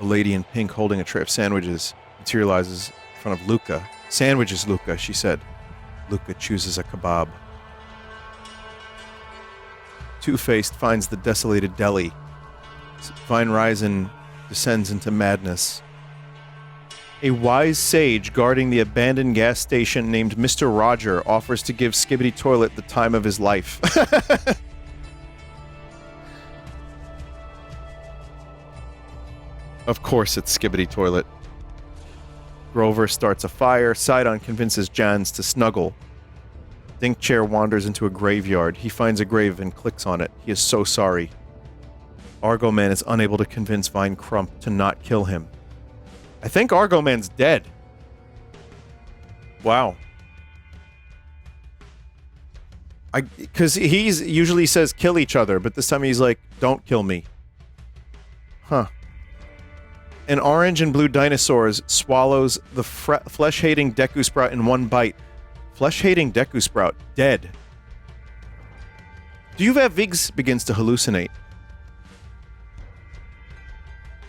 Speaker 1: A lady in pink holding a tray of sandwiches materializes in front of Luca. Sandwiches, Luca, she said. Luca chooses a kebab. Two-Faced finds the desolated deli. Vine Ryzen descends into madness. A wise sage guarding the abandoned gas station named Mr. Roger offers to give Skibbity Toilet the time of his life. Of course it's Skibbity Toilet. Grover starts a fire. Sidon convinces Jans to snuggle. Dinkchair wanders into a graveyard. He finds a grave and clicks on it. He is so sorry. Argo Man is unable to convince Vine Crump to not kill him. I think Argo Man's dead. Wow. Because he's usually says kill each other, but this time he's like, don't kill me. Huh. An orange and blue dinosaurs swallows the flesh-hating Deku Sprout in one bite. Flesh-hating Deku Sprout dead. Duvaviggs begins to hallucinate.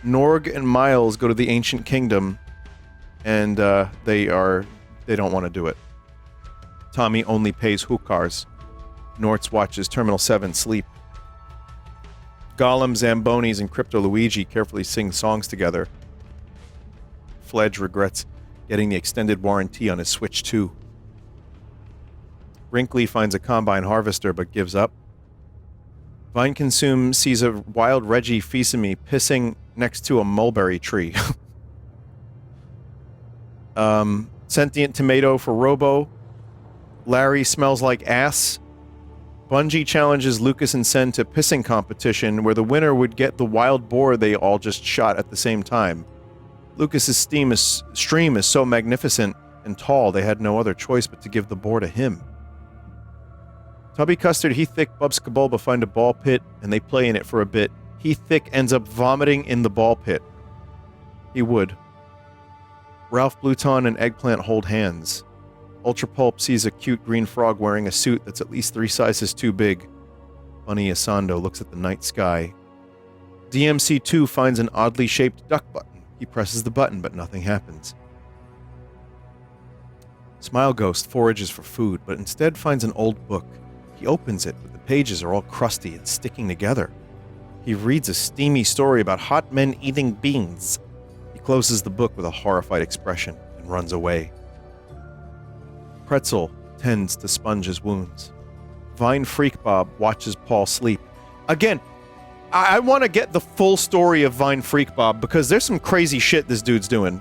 Speaker 1: Norg and Miles go to the Ancient Kingdom, and they don't want to do it. Tommy only pays hookahs. Nortz watches Terminal 7 sleep. Gollum, Zambonis, and Crypto Luigi carefully sing songs together. Fledge regrets getting the extended warranty on his Switch 2. Brinkley finds a combine harvester but gives up. Vine Consume sees a wild Reggie Fils-Aimé pissing next to a mulberry tree. Sentient Tomato for Robo. Larry smells like ass. Bungie challenges Lucas and Sen to pissing competition where the winner would get the wild boar they all just shot at the same time. Lucas's stream is so magnificent and tall they had no other choice but to give the boar to him. Tubby Custard, Heaththick, Bubs Kabulba find a ball pit and they play in it for a bit. Heaththick ends up vomiting in the ball pit. He would. Ralph Bluton and Eggplant hold hands. Ultra Pulp sees a cute green frog wearing a suit that's at least 3 sizes too big. Bunny Asando looks at the night sky. DMC2 finds an oddly shaped duck button. He presses the button, but nothing happens. Smile Ghost forages for food, but instead finds an old book. He opens it, but the pages are all crusty and sticking together. He reads a steamy story about hot men eating beans. He closes the book with a horrified expression and runs away. Pretzel tends to sponge his wounds. Vine Freak Bob watches Paul sleep. Again, I want to get the full story of Vine Freak Bob because there's some crazy shit this dude's doing.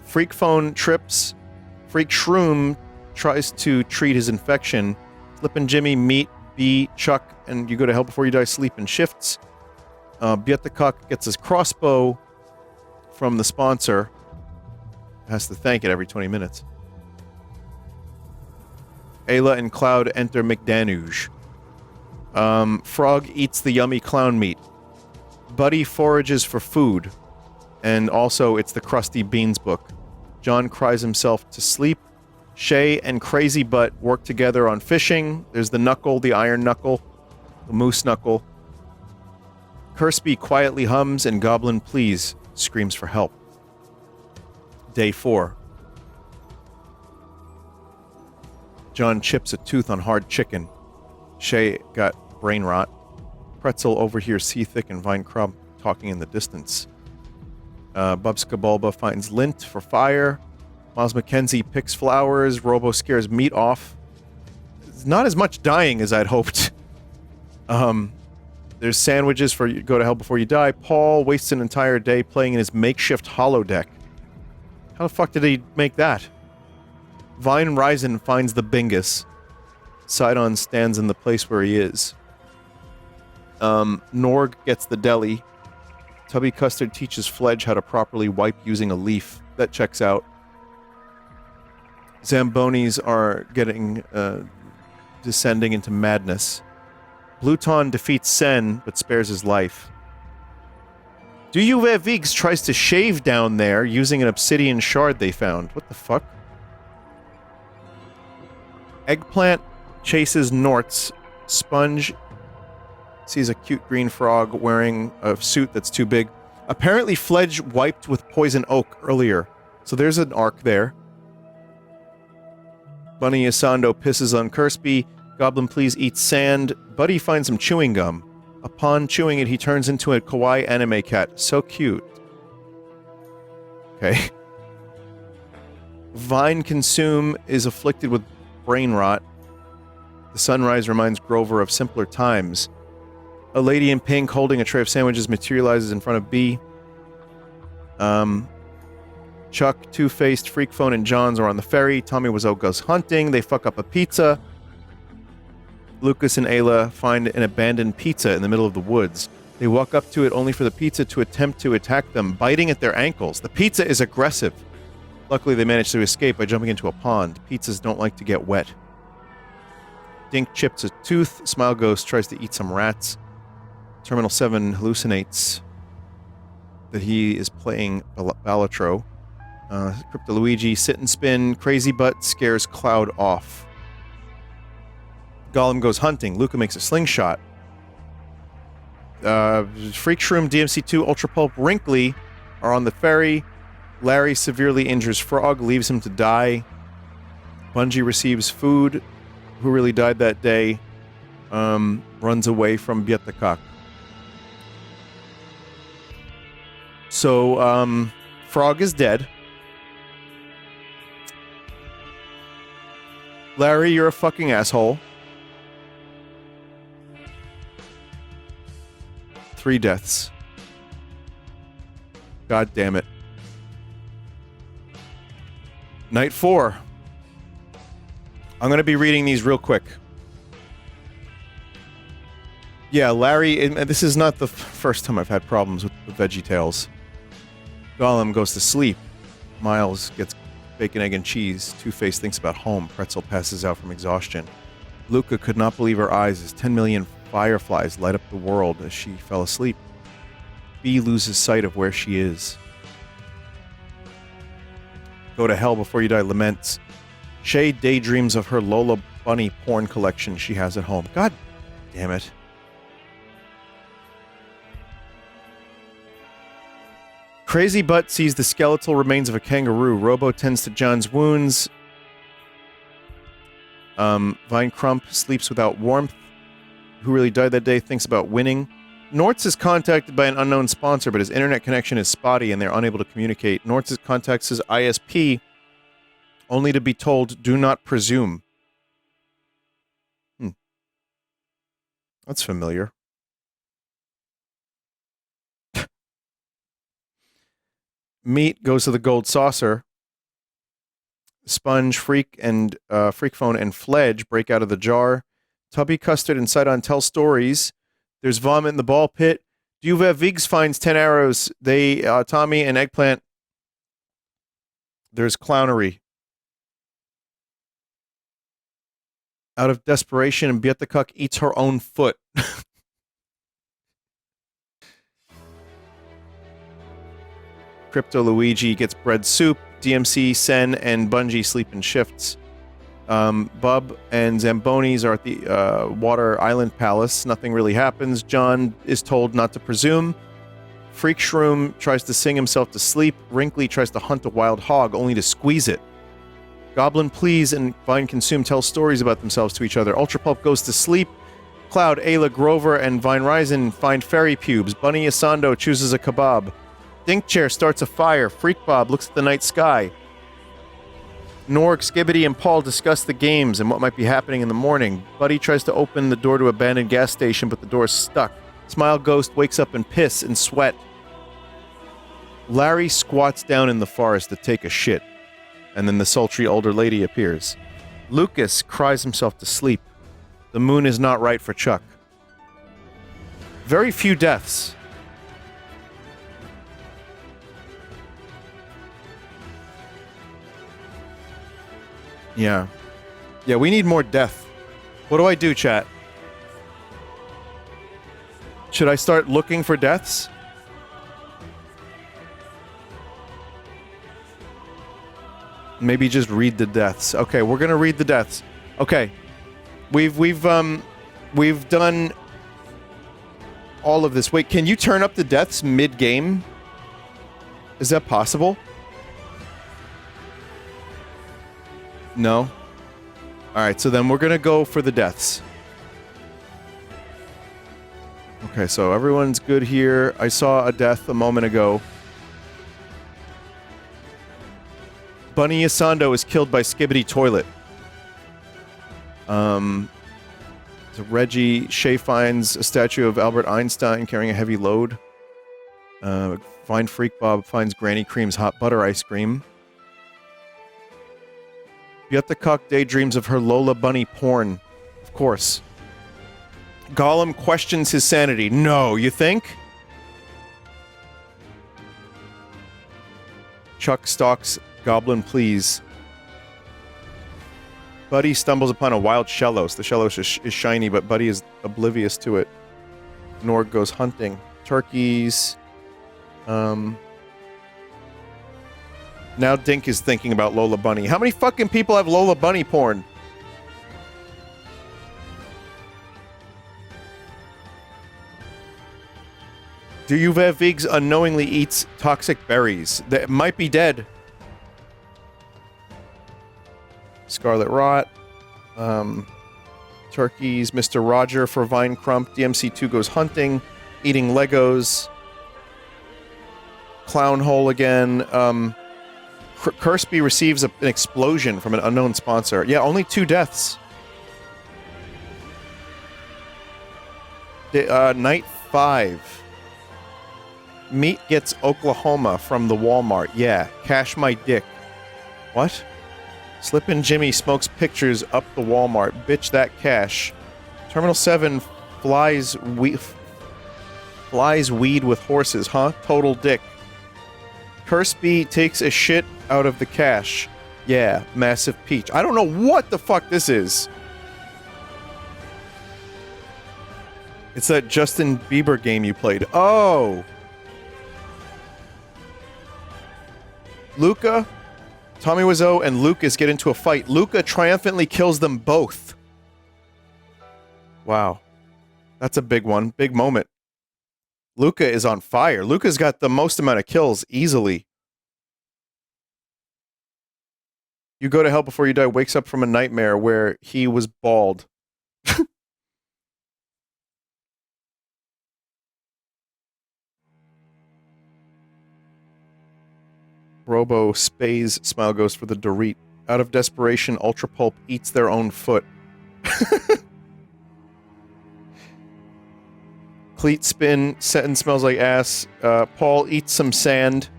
Speaker 1: Freak Phone trips. Freak Shroom tries to treat his infection. Flippin' Jimmy, Meat, B, Chuck, and You Go to Hell Before You Die sleep in shifts. Bietakuk gets his crossbow from the sponsor. Has to thank it every 20 minutes. Ayla and Cloud enter McDanuge. Frog eats the yummy clown meat. Buddy forages for food. And also, it's the Krusty Beans book. John cries himself to sleep. Shay and Crazy Butt work together on fishing. There's the Knuckle, the Iron Knuckle, the Moose Knuckle. Kirsty quietly hums and Goblin Please screams for help. Day 4. John chips a tooth on hard chicken. Shay got brain rot. Pretzel overhears Seathick and Vine Crump talking in the distance. Bubs Kabulba finds lint for fire. Miles McKenzie picks flowers. Robo scares meat off. It's not as much dying as I'd hoped. There's sandwiches for you go to hell before you die. Paul wastes an entire day playing in his makeshift holodeck. How the fuck did he make that? Vine Ryzen finds the Bingus. Sidon stands in the place where he is. Norg gets the deli. Tubby Custard teaches Fledge how to properly wipe using a leaf. That checks out. Zambonis are getting, descending into madness. Bluton defeats Sen, but spares his life. Duyuvevigs tries to shave down there using an obsidian shard they found. What the fuck? Eggplant chases Norts. Sponge sees a cute green frog wearing a suit that's too big. Apparently Fledge wiped with poison oak earlier, so there's an arc there. Bunny Asando pisses on Kirby. Goblin Please eats sand. Buddy finds some chewing gum. Upon chewing it, he turns into a kawaii anime cat. So cute. Okay. Vine Consume is afflicted with brain rot. The sunrise reminds Grover of simpler times. A lady in pink holding a tray of sandwiches materializes in front of B. Chuck, Two-Faced, Freak Phone, and Johns are on the ferry. Tommy Wiseau goes hunting. They fuck up a pizza. Lucas and Ayla find an abandoned pizza in the middle of the woods. They walk up to it only for the pizza to attempt to attack them, biting at their ankles. The pizza is aggressive. Luckily, they manage to escape by jumping into a pond. Pizzas don't like to get wet. Dink chips a tooth. Smile Ghost tries to eat some rats. Terminal 7 hallucinates that he is playing Balatro. Crypto Luigi, Sit and Spin. Crazy Butt scares Cloud off. Gollum goes hunting. Luca makes a slingshot. Freak Shroom, DMC2, Ultra Pulp, Wrinkly are on the ferry. Larry severely injures Frog, leaves him to die. Bungie receives food. Who really died that day? Runs away from Bietakak. So, Frog is dead. Larry, you're a fucking asshole. 3 deaths. God damn it. Night 4. I'm going to be reading these real quick. Yeah, Larry, and this is not the first time I've had problems with the VeggieTales. Gollum goes to sleep. Miles gets bacon, egg, and cheese. Two-Face thinks about home. Pretzel passes out from exhaustion. Luca could not believe her eyes as 10 million fireflies light up the world as she fell asleep. Bee loses sight of where she is. Go to hell before you die laments. Shay daydreams of her Lola Bunny porn collection she has at home. God damn it. Crazy Butt sees the skeletal remains of a kangaroo. Robo tends to John's wounds. Vine Crump sleeps without warmth. Who really died that day thinks about winning. Nortz is contacted by an unknown sponsor, but his internet connection is spotty and they're unable to communicate. Nortz contacts his ISP, only to be told, do not presume. That's familiar. Meat goes to the Gold Saucer. Sponge, Freak, and Freak Phone and Fledge break out of the jar. Tubby, Custard, and Sidon tell stories. There's vomit in the ball pit. Duvet Viggs finds 10 arrows. They, Tommy and Eggplant. There's clownery. Out of desperation, Bietakuk eats her own foot. Crypto Luigi gets bread soup. DMC, Sen, and Bungie sleep in shifts. Bub and Zambonis are at the Water Island Palace. Nothing really happens. John is told not to presume. Freak Shroom tries to sing himself to sleep. Wrinkly tries to hunt a wild hog, only to squeeze it. Goblin Please and Vine Consume tell stories about themselves to each other. Ultra Pulp goes to sleep. Cloud, Ayla, Grover, and Vine Ryzen find fairy pubes. Bunny Asando chooses a kebab. Dink Chair starts a fire. Freak Bob looks at the night sky. Norg, Skibbity, and Paul discuss the games and what might be happening in the morning. Buddy tries to open the door to abandoned gas station, but the door is stuck. Smile Ghost wakes up in piss and sweat. Larry squats down in the forest to take a shit, and then the sultry older lady appears. Lucas cries himself to sleep. The moon is not right for Chuck. Very few deaths. Yeah. Yeah, we need more death. What do I do, chat? Should I start looking for deaths? Maybe just read the deaths. Okay, we're gonna read the deaths. Okay. We've done all of this. Wait, can you turn up the deaths mid-game? Is that possible? No? Alright, so then we're gonna go for the deaths. Okay, so everyone's good here. I saw a death a moment ago. Bunny Asando is killed by Skibbity Toilet. So Reggie, Shay finds a statue of Albert Einstein carrying a heavy load. Fine Freak Bob finds Granny Cream's hot butter ice cream. Cock daydreams of her Lola Bunny porn. Of course. Gollum questions his sanity. No, you think? Chuck stalks Goblin Please. Buddy stumbles upon a wild Shellos. The Shellos is shiny, but Buddy is oblivious to it. Norg goes hunting. Turkeys. Now Dink is thinking about Lola Bunny. How many fucking people have Lola Bunny porn? Do you Vigs unknowingly eats toxic berries? That might be dead. Scarlet Rot. Turkeys. Mr. Roger for Vine Crump. DMC2 goes hunting. Eating Legos. Clown Hole again. Kirsty receives an explosion from an unknown sponsor. Yeah, only 2 deaths. Night 5. Meat gets Oklahoma from the Walmart. Yeah, cash my dick. What? Slippin' Jimmy smokes pictures up the Walmart. Bitch that cash. Terminal 7 flies weed with horses, huh? Total dick. Kirsty takes a shit out of the cash. Yeah, massive peach. I don't know what the fuck this is. It's that Justin Bieber game you played. Oh! Luca, Tommy Wiseau, and Lucas get into a fight. Luca triumphantly kills them both. Wow. That's a big one. Big moment. Luca is on fire. Luca's got the most amount of kills easily. You go to hell before you die wakes up from a nightmare where he was bald. Robo spays Smile Ghost for the Dorit. Out of desperation, Ultra Pulp eats their own foot. Cleat spin, Seton smells like ass. Paul eats some sand.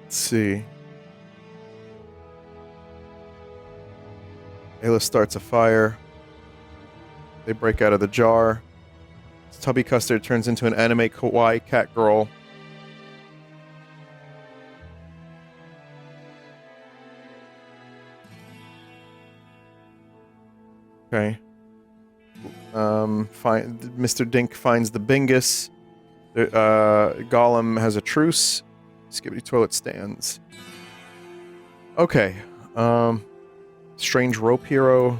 Speaker 1: Let's see. Ayla starts a fire. They break out of the jar. Tubby Custard turns into an anime kawaii cat girl. Okay. Mr. Dink finds the Bingus. Gollum has a truce. Skibbity Toilet stands. Okay. Strange Rope Hero.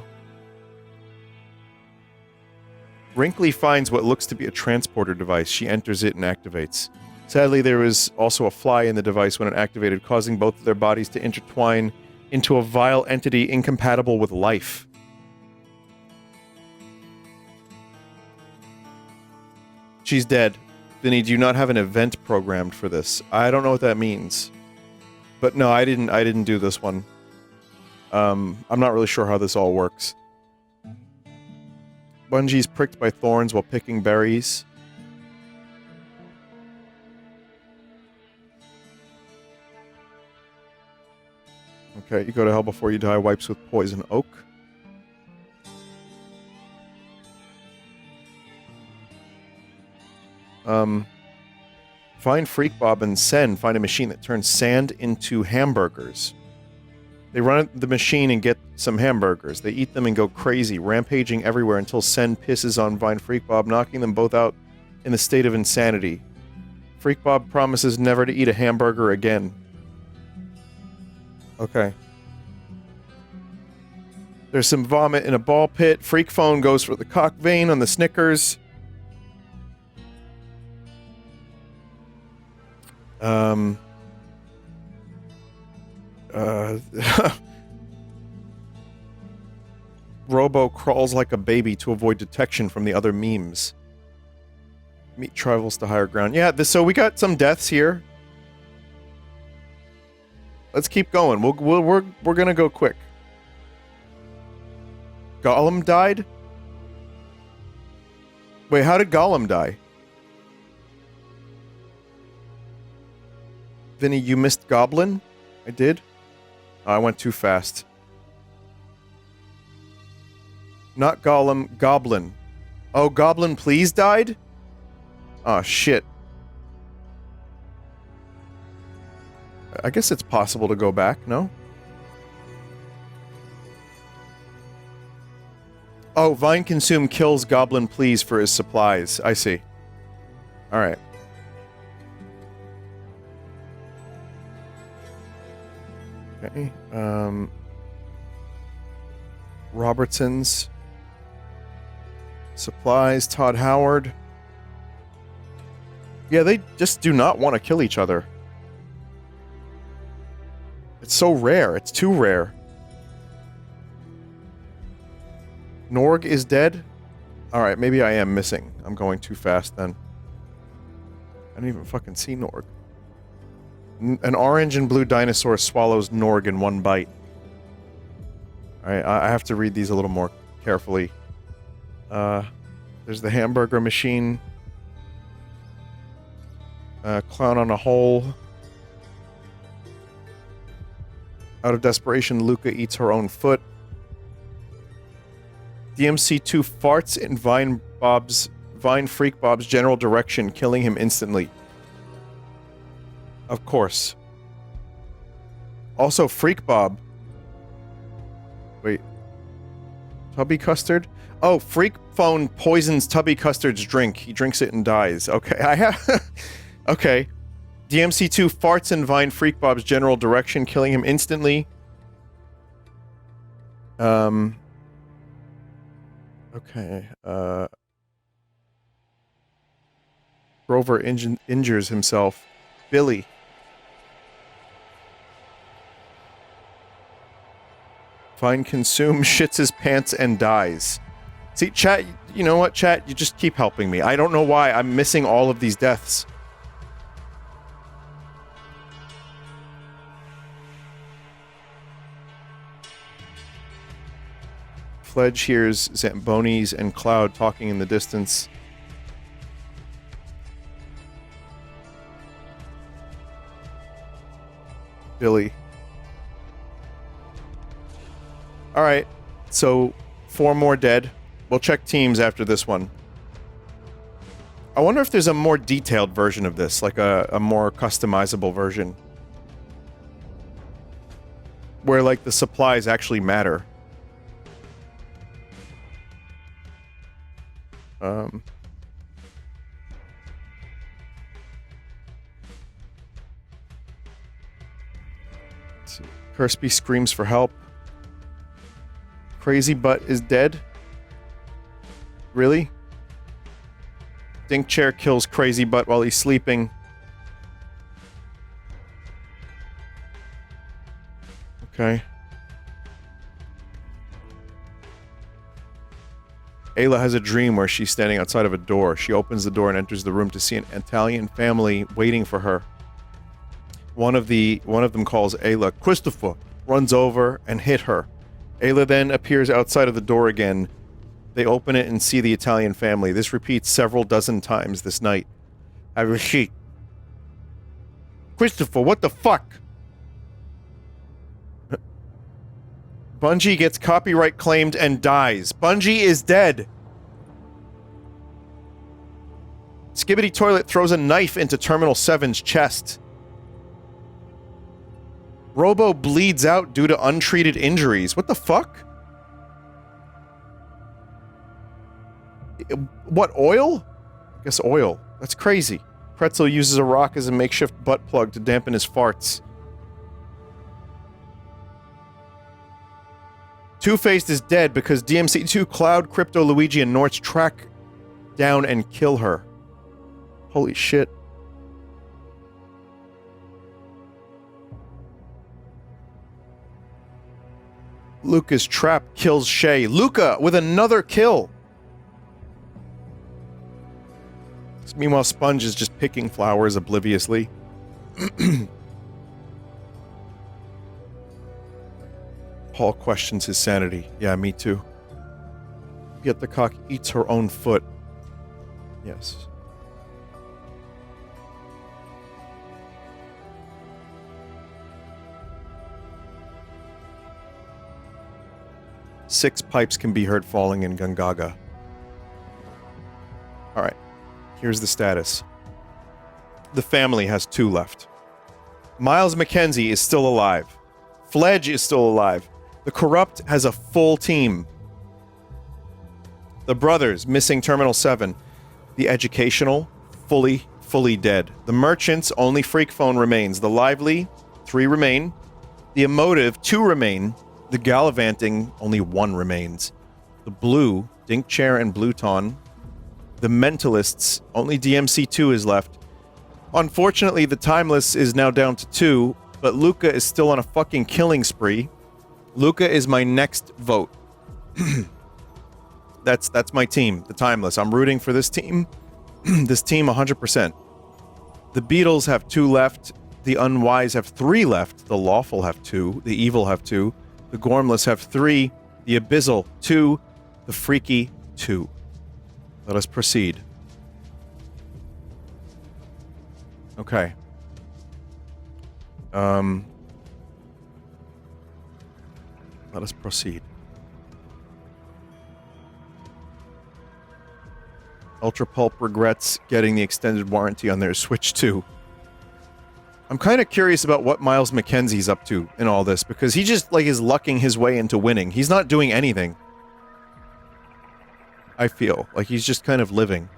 Speaker 1: Wrinkly finds what looks to be a transporter device. She enters it and activates. Sadly, there is also a fly in the device when it activated, causing both of their bodies to intertwine into a vile entity incompatible with life. She's dead. Vinny, do you not have an event programmed for this? I don't know what that means. But no, I didn't do this one. I'm not really sure how this all works. Bungie's pricked by thorns while picking berries. Okay, you go to hell before you die. Wipes with poison oak. Find Freak Bob and Sen. Find a machine that turns sand into hamburgers. They run the machine and get some hamburgers. They eat them and go crazy, rampaging everywhere until Sen pisses on Vine Freak Bob, knocking them both out in a state of insanity. Freak Bob promises never to eat a hamburger again. Okay. There's some vomit in a ball pit. Freak Phone goes for the cock vein on the Snickers. Robo crawls like a baby to avoid detection from the other memes. Meat travels to higher ground. Yeah, so we got some deaths here. Let's keep going. We're gonna go quick. Gollum died? Wait, how did Gollum die? Vinny, you missed Goblin? I did? Oh, I went too fast. Not Gollum, Goblin. Oh, Goblin Please died? Oh, shit. I guess it's possible to go back, no? Oh, Vine Consume kills Goblin Please for his supplies. I see. Alright. Okay, Robertson's supplies, Todd Howard. Yeah, they just do not want to kill each other. It's so rare. It's too rare. Norg is dead? Alright, maybe I am missing. I'm going too fast then. I didn't even fucking see Norg. An orange and blue dinosaur swallows Norg in one bite. Alright, I have to read these a little more carefully. There's the hamburger machine. Clown on a hole. Out of desperation, Luca eats her own foot. DMC2 farts in Vine Freak Bob's general direction, killing him instantly. Of course. Also, Freak Bob. Wait. Tubby Custard? Oh, Freak Phone poisons Tubby Custard's drink. He drinks it and dies. Okay, I have... okay. DMC2 farts in Vine Freak Bob's general direction, killing him instantly. Okay, Grover injures himself. Billy. Vine Consume shits his pants and dies. See, chat, you know what, chat? You just keep helping me. I don't know why I'm missing all of these deaths. Fledge hears Zambonis and Cloud talking in the distance. Billy. Alright, so 4 more dead. We'll check teams after this one. I wonder if there's a more detailed version of this, like a more customizable version. Where, like, the supplies actually matter. Let's see. Kirsty screams for help. Crazy Butt is dead? Really? Dink Chair kills Crazy Butt while he's sleeping. Okay. Ayla has a dream where she's standing outside of a door. She opens the door and enters the room to see an Italian family waiting for her. One of them calls Ayla Christopher, runs over and hit her. Ayla then appears outside of the door again. They open it and see the Italian family. This repeats several dozen times this night. Have a seat. Christopher, what the fuck? Bungie gets copyright claimed and dies. Bungie is dead. Skibbity Toilet throws a knife into Terminal 7's chest. Robo bleeds out due to untreated injuries. What the fuck? What, oil? I guess oil. That's crazy. Pretzel uses a rock as a makeshift butt plug to dampen his farts. Two-Faced is dead because DMC2, Cloud, Crypto, Luigi, and Norts track down and kill her. Holy shit. Luca's trap kills Shay. Luca with another kill! Meanwhile, Sponge is just picking flowers obliviously. Paul questions his sanity. Yeah, me too. Yet the cock eats her own foot. Yes. Six pipes can be heard falling in Gungaga. Alright. Here's the status. The family has 2 left. Miles McKenzie is still alive. Fledge is still alive. The Corrupt has a full team. The Brothers, missing Terminal 7. The Educational, fully dead. The Merchants, only Freak Phone remains. The Lively, 3 remain. The Emotive, 2 remain. The Gallivanting, only 1 remains. The Blue, Dink Chair and Bluton. The Mentalists, only DMC2 is left. Unfortunately, the Timeless is now down to 2, but Luca is still on a fucking killing spree. Luca is my next vote. That's my team, the Timeless. I'm rooting for this team. This team 100%. The Beatles have 2 left. The Unwise have 3 left. The Lawful have 2. The Evil have 2. The Gormless have 3. The Abyssal 2. The Freaky 2. Let us proceed. Okay. Let us proceed. Ultra Pulp regrets getting the extended warranty on their Switch 2. I'm kind of curious about what Miles McKenzie's up to in all this, because he just, like, is lucking his way into winning. He's not doing anything. I feel like he's just kind of living.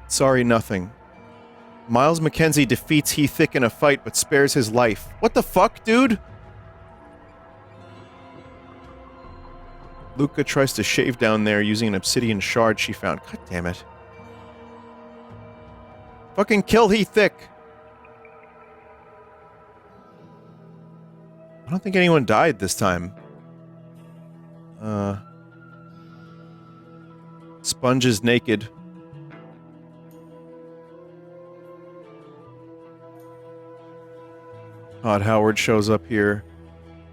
Speaker 1: Sorry, nothing. Miles McKenzie defeats Heath Thick in a fight, but spares his life. What the fuck, dude? Luca tries to shave down there using an obsidian shard she found. God damn it. Fucking kill Heath Thick. I don't think anyone died this time. Sponge is naked. Todd Howard shows up here.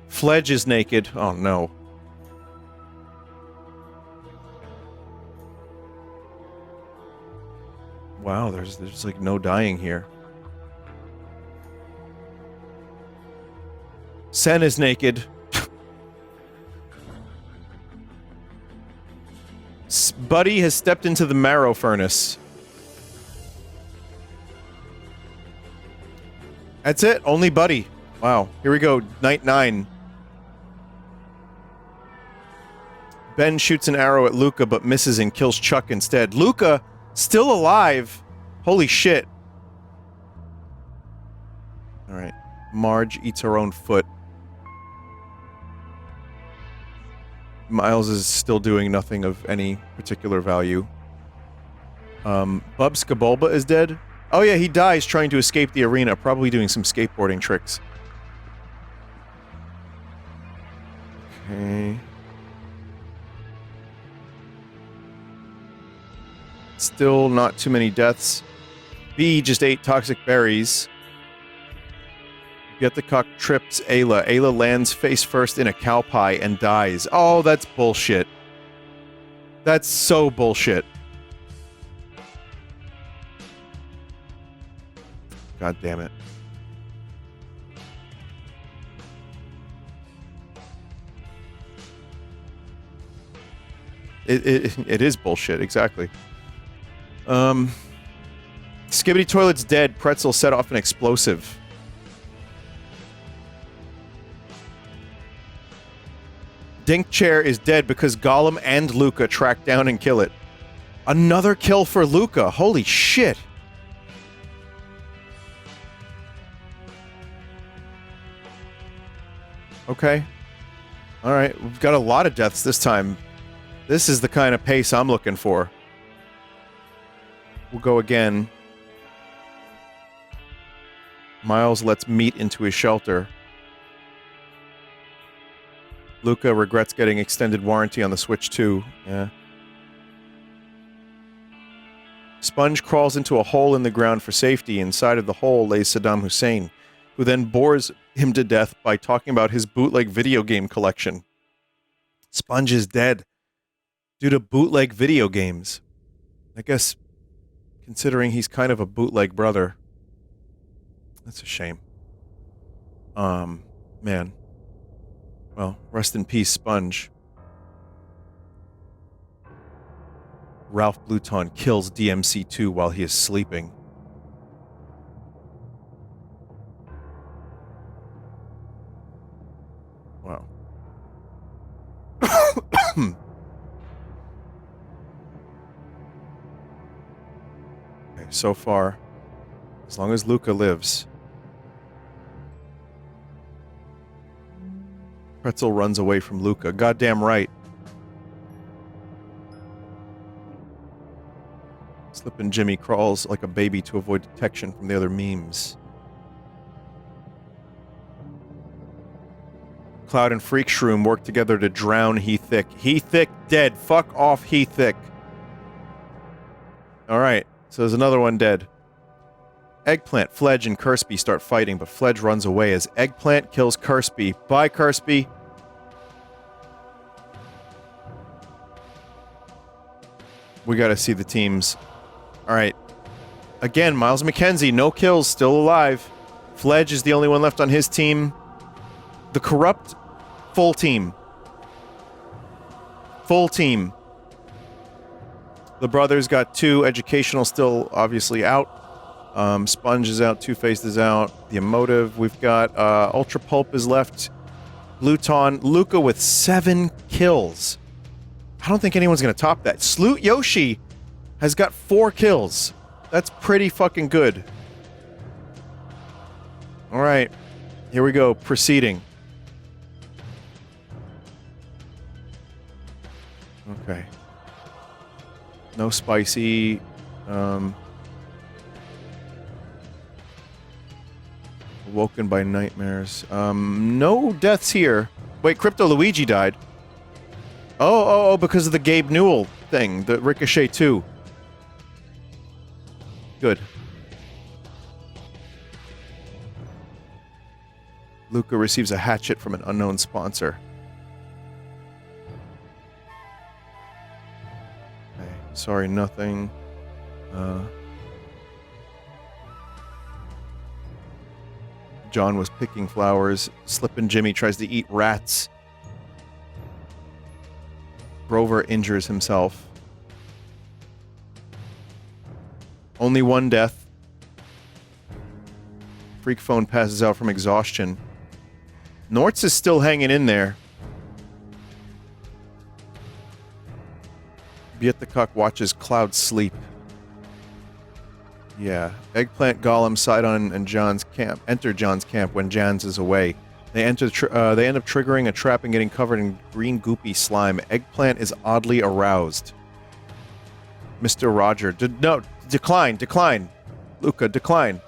Speaker 1: Fledge is naked. Oh no. Wow, there's like no dying here. Sen is naked. Buddy has stepped into the marrow furnace. That's it? Only Buddy. Wow. Here we go. Night 9. Ben shoots an arrow at Luca but misses and kills Chuck instead. Luca, still alive. Holy shit. Alright. Marge eats her own foot. Miles is still doing nothing of any particular value. Bub Skabulba is dead. Oh yeah, he dies trying to escape the arena, probably doing some skateboarding tricks. Okay. Still not too many deaths. B just ate toxic berries. Get the Cock trips Ayla. Ayla lands face first in a cow pie and dies. Oh, that's bullshit. That's so bullshit. God damn it. It is bullshit, exactly. Skibbity Toilet's dead. Pretzel set off an explosive. Dink Chair is dead because Gollum and Luca track down and kill it. Another kill for Luca. Holy shit. Okay. Alright, we've got a lot of deaths this time. This is the kind of pace I'm looking for. We'll go again. Miles lets meat into his shelter. Luca regrets getting extended warranty on the Switch 2. Yeah. Sponge crawls into a hole in the ground for safety. Inside of the hole lays Saddam Hussein, who then bores him to death by talking about his bootleg video game collection. Sponge is dead due to bootleg video games. I guess, considering he's kind of a bootleg brother. That's a shame. Man. Well, rest in peace, Sponge. Ralph Bluton kills DMC2 while he is sleeping. Wow. Okay, so far, as long as Luca lives. Pretzel runs away from Luca. Goddamn right. Slippin' Jimmy crawls like a baby to avoid detection from the other memes. Cloud and Freak Shroom work together to drown Heathick. Heathick dead. Fuck off, Heathick. Alright, so there's another one dead. Eggplant, Fledge, and Kirby start fighting, but Fledge runs away as Eggplant kills Kirby. Bye, Kirby. We gotta see the teams. Alright. Again, Miles McKenzie, no kills, still alive. Fledge is the only one left on his team. The Corrupt, full team. Full team. The brothers got 2. Educational still obviously out. Sponge is out. Two-Faced is out. The Emotive. We've got Ultra Pulp is left. Bluton. Luca with 7 kills. I don't think anyone's going to top that. Sloot Yoshi has got 4 kills. That's pretty fucking good. Alright. Here we go. Proceeding. Okay. No spicy. Awoken by nightmares. No deaths here. Wait, Crypto Luigi died. Oh, because of the Gabe Newell thing. The Ricochet 2. Good. Luca receives a hatchet from an unknown sponsor. Okay, sorry, nothing. John was picking flowers. Slippin' Jimmy tries to eat rats. Grover injures himself. Only 1 death. Freak Phone passes out from exhaustion. Nortz is still hanging in there. Beat the Cuck watches Cloud sleep. Yeah. Eggplant, Gollum, Sidon, and John's camp enter John's camp when Jans is away. They end up triggering a trap and getting covered in green goopy slime. Eggplant is oddly aroused. Mr. Roger. No, decline. Luca, decline.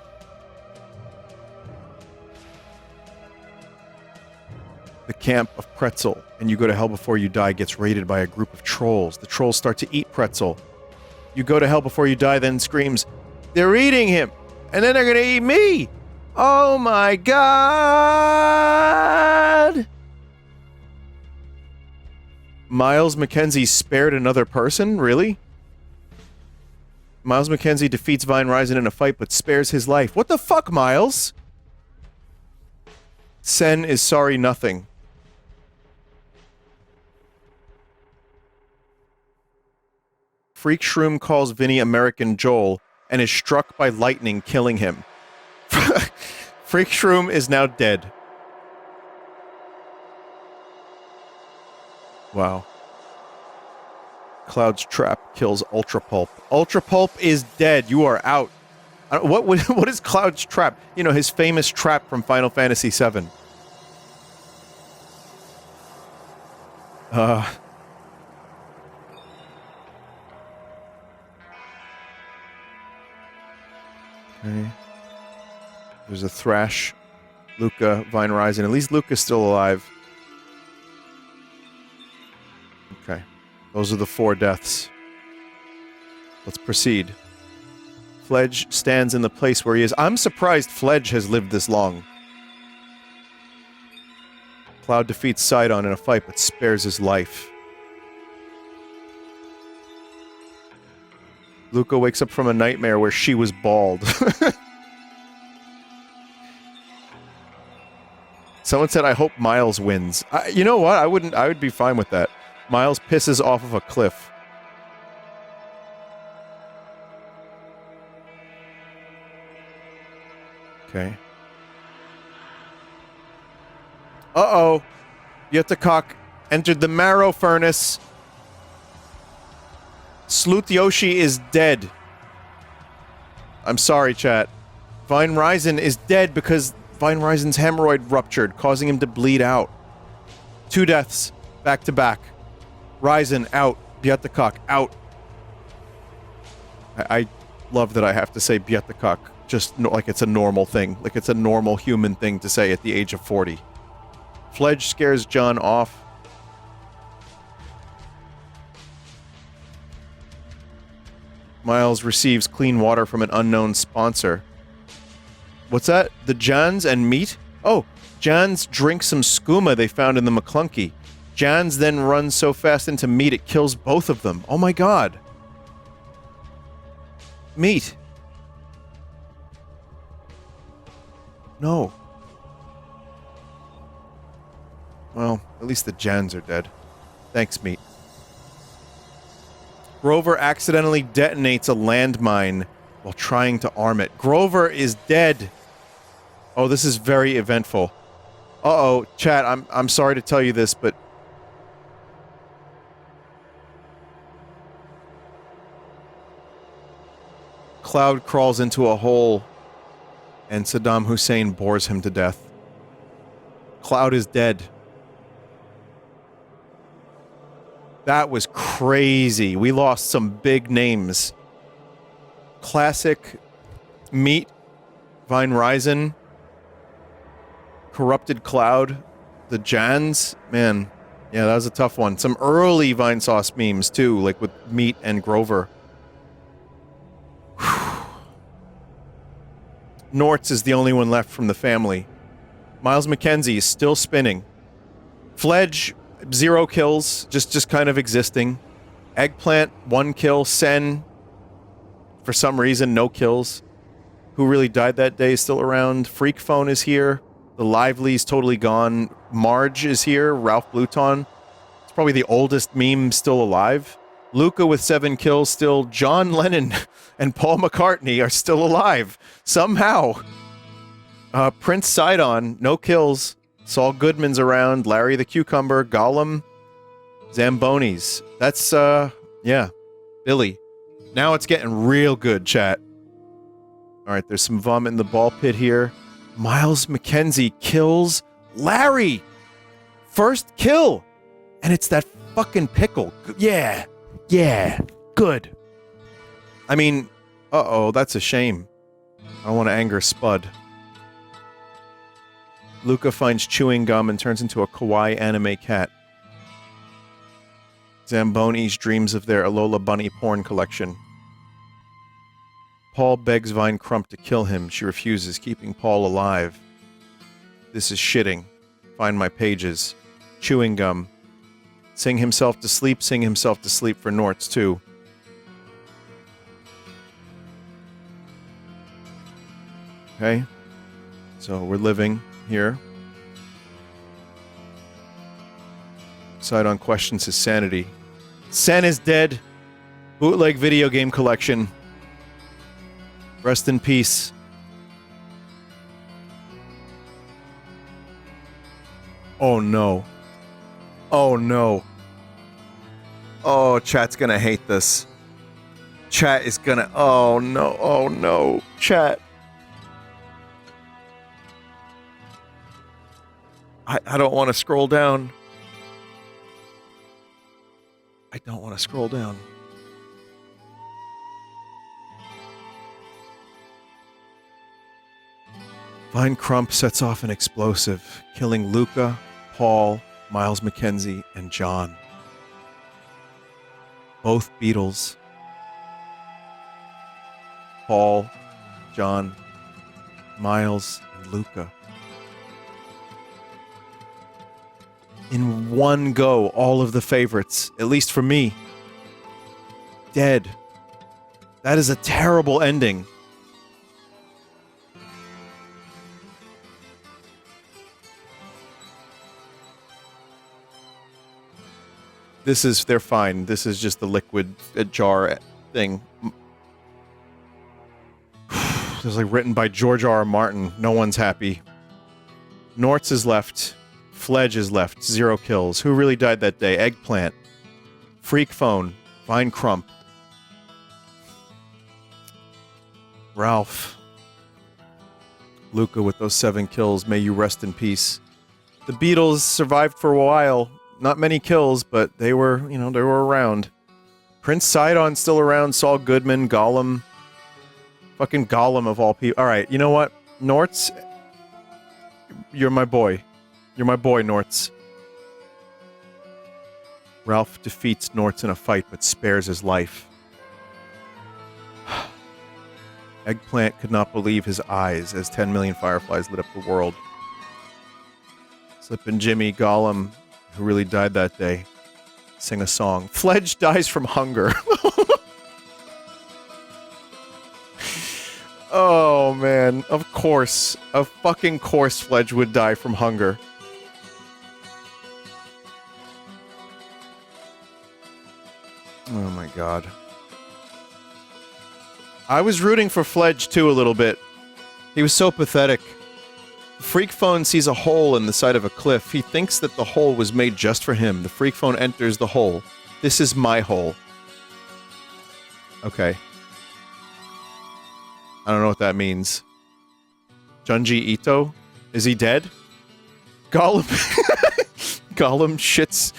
Speaker 1: The camp of Pretzel, and You Go to Hell Before You Die gets raided by a group of trolls. The trolls start to eat Pretzel. You Go to Hell Before You Die then screams, "They're eating him! And then they're gonna eat me! Oh my god!" Miles McKenzie spared another person? Really? Miles McKenzie defeats Vine Ryzen in a fight but spares his life. What the fuck, Miles? Sen is sorry nothing. Freak Shroom calls Vinny American Joel and is struck by lightning, killing him. Freak Shroom is now dead. Wow. Cloud's Trap kills Ultra Pulp. Ultra Pulp is dead. You are out. What is Cloud's Trap? You know, his famous trap from Final Fantasy VII. Okay. There's a Thrash, Luca, Vine Ryzen. At least Luca's still alive. Okay. Those are the 4 deaths. Let's proceed. Fledge stands in the place where he is. I'm surprised Fledge has lived this long. Cloud defeats Sidon in a fight but spares his life. Luca wakes up from a nightmare where she was bald. Someone said, I hope Miles wins. You know what? I would be fine with that. Miles pisses off of a cliff. Okay. Uh-oh. Yutacock entered the marrow furnace. Sleuth Yoshi is dead. I'm sorry, chat. Vine Ryzen is dead because Vine Ryzen's hemorrhoid ruptured, causing him to bleed out. 2 deaths, back to back. Ryzen out. Yutacock out. I love that I have to say Yutacock just like it's a normal thing. Like it's a normal human thing to say at the age of 40. Fledge scares John off. Miles receives clean water from an unknown sponsor. What's that? The Jans and meat? Oh, Jans drink some skooma they found in the McClunky. Jans then runs so fast into meat it kills both of them. Oh my god. Meat. No. Well, at least the Jans are dead. Thanks, meat. Grover accidentally detonates a landmine while trying to arm it. Grover is dead. Oh, this is very eventful. Uh-oh, chat, I'm sorry to tell you this, but Cloud crawls into a hole and Saddam Hussein bores him to death. Cloud is dead. That was crazy. We lost some big names. Classic, Meat, Vine Ryzen, Corrupted Cloud, the Jans. Man, yeah, that was a tough one. Some early Vinesauce memes, too, like with Meat and Grover. Nortz is the only one left from the family. Miles McKenzie is still spinning. Fledge, 0 kills, just kind of existing. Eggplant, 1 kill. Sen, for some reason, no kills. Who really died that day is still around. Freak Phone is here. The Lively's totally gone. Marge is here. Ralph Bluton. It's probably the oldest meme still alive. Luca with 7 kills still. John Lennon and Paul McCartney are still alive. Somehow. Prince Sidon, no kills. Saul Goodman's around. Larry the Cucumber. Gollum. Zambonis. That's, yeah. Billy. Now it's getting real good, chat. Alright, there's some vomit in the ball pit here. Miles McKenzie kills Larry! First kill! And it's that fucking pickle. Yeah. Yeah. Good. I mean, uh-oh, that's a shame. I don't want to anger Spud. Luca finds chewing gum and turns into a kawaii anime cat. Zamboni's dreams of their Alola Bunny porn collection. Paul begs Vine Crump to kill him. She refuses, keeping Paul alive. This is shitting. Find my pages. Chewing gum. Sing himself to sleep for Norts too. Okay. So we're living here. Sidon questions his sanity. Sen is dead. Bootleg video game collection. Rest in peace. Oh no. Oh no. Oh, chat's gonna hate this. Chat is gonna... Oh no, oh no. Chat. I don't want to scroll down. I don't want to scroll down. Vine Crump sets off an explosive, killing Luca, Paul, Miles McKenzie, and John. Both Beatles. Paul, John, Miles, and Luca. In one go, all of the favorites, at least for me, dead. That is a terrible ending. This is, they're fine. This is just the liquid jar thing. This is like written by George R. R. Martin. No one's happy. Norts is left. Fledge is left. 0 kills. Who really died that day? Eggplant. Freak Phone. Vine Crump. Ralph. Luca with those 7 kills. May you rest in peace. The Beatles survived for a while. Not many kills, but they were, you know, they were around. Prince Sidon still around. Saul Goodman. Gollum. Fucking Gollum of all people. Alright, you know what? Norts, you're my boy. You're my boy, Norts. Ralph defeats Norts in a fight, but spares his life. Eggplant could not believe his eyes as 10 million fireflies lit up the world. Slip and Jimmy, Gollum, who really died that day, sing a song. Fledge dies from hunger. Oh, man. Of course. Of fucking course Fledge would die from hunger. Oh, my God. I was rooting for Fledge, too, a little bit. He was so pathetic. Freak Phone sees a hole in the side of a cliff. He thinks that the hole was made just for him. The Freak Phone enters the hole. This is my hole. Okay. I don't know what that means. Junji Ito? Is he dead? Gollum... Gollum shits...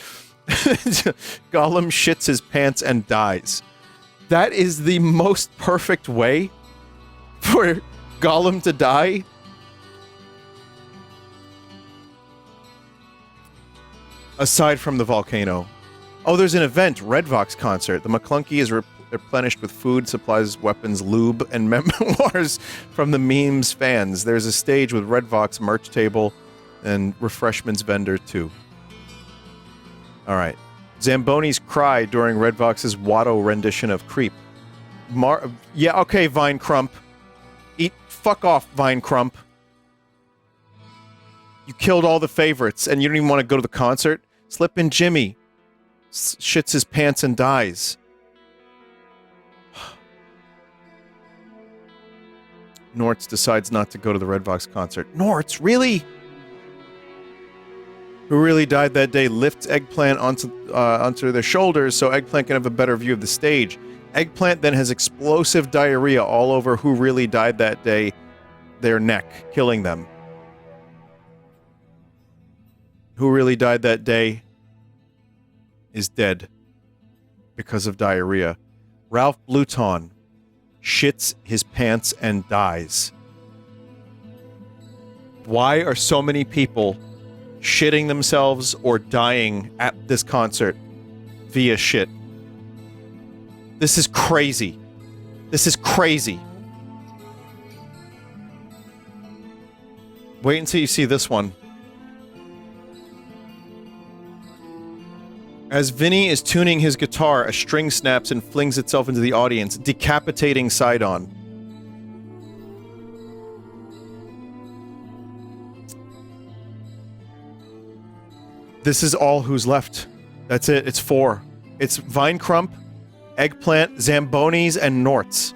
Speaker 1: Gollum shits his pants and dies. That is the most perfect way for Gollum to die. Aside from the volcano. Oh, there's an event. Red Vox concert. The McClunky is replenished with food, supplies, weapons, lube, and memoirs from the memes fans. There's a stage with Red Vox merch table and refreshments vendor, too. Alright. Zamboni's cry during Red Vox's Watto rendition of Creep. Yeah, okay, Vine Crump. Fuck off, Vine Crump. You killed all the favorites, and you don't even want to go to the concert? Slip in Jimmy. Shits his pants and dies. Norts decides not to go to the Red Vox concert. Norts, really? Who really died that day lifts Eggplant onto their shoulders so Eggplant can have a better view of the stage. Eggplant then has explosive diarrhea all over who really died that day, their neck, killing them. Who really died that day is dead because of diarrhea. Ralph Bluton shits his pants and dies. Why are so many people shitting themselves or dying at this concert via shit? This is crazy. This is crazy. Wait until you see this one. As Vinny is tuning his guitar, a string snaps and flings itself into the audience, decapitating Sidon. This is all who's left. That's it. It's 4. It's Vine Crump, Eggplant, Zambonis, and Norts.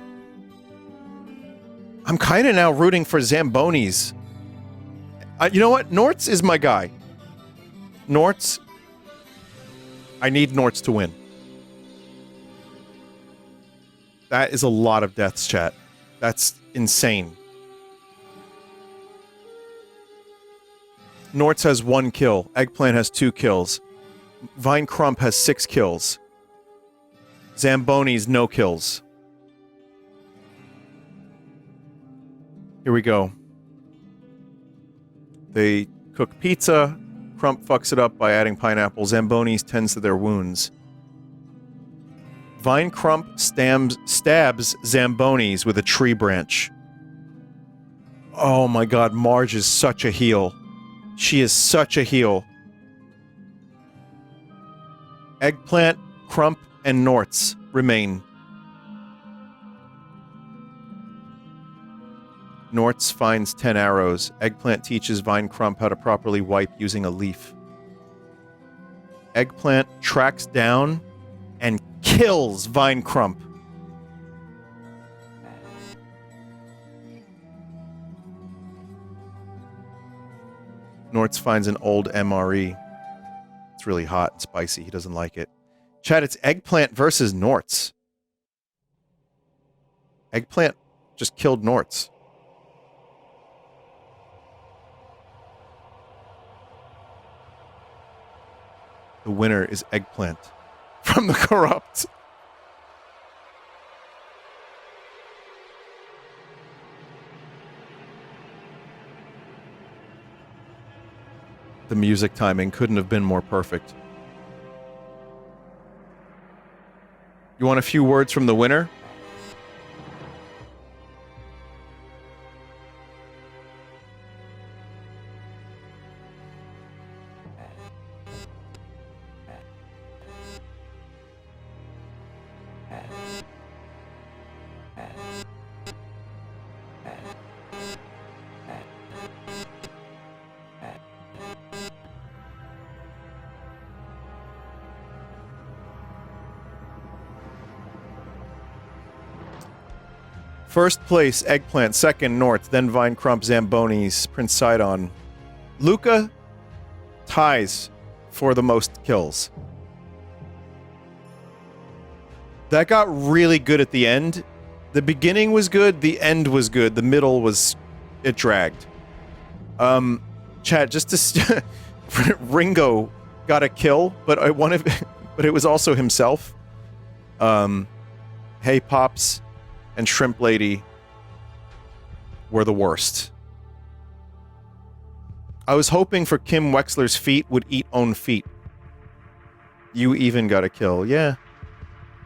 Speaker 1: I'm kind of now rooting for Zambonis. You know what? Norts is my guy. Norts. I need Norts to win. That is a lot of deaths, chat. That's insane. Norts has 1 kill. Eggplant has 2 kills. Vine Crump has 6 kills. Zamboni's no kills. Here we go. They cook pizza. Crump fucks it up by adding pineapple. Zamboni's tends to their wounds. Vine Crump stabs Zamboni's with a tree branch. Oh my god, Marge is such a heel. She is such a heel. Eggplant, Crump, and Norts remain. Norts finds 10 arrows. Eggplant teaches Vine Crump how to properly wipe using a leaf. Eggplant tracks down and kills Vine Crump. Norts finds an old MRE. It's really hot and spicy. He doesn't like it. Chat, it's Eggplant versus Norts. Eggplant just killed Norts. The winner is Eggplant from the Corrupt. The music timing couldn't have been more perfect. You want a few words from the winner? First place, Eggplant. Second, North. Then Vine Crump, Zamboni's, Prince Sidon. Luca ties for the most kills. That got really good at the end. The beginning was good. The end was good. The middle was... it dragged. Chat, just to... Ringo got a kill, but but it was also himself. Hey Pops and Shrimp Lady were the worst. I was hoping for Kim Wexler's feet would eat own feet. You even got a kill. Yeah.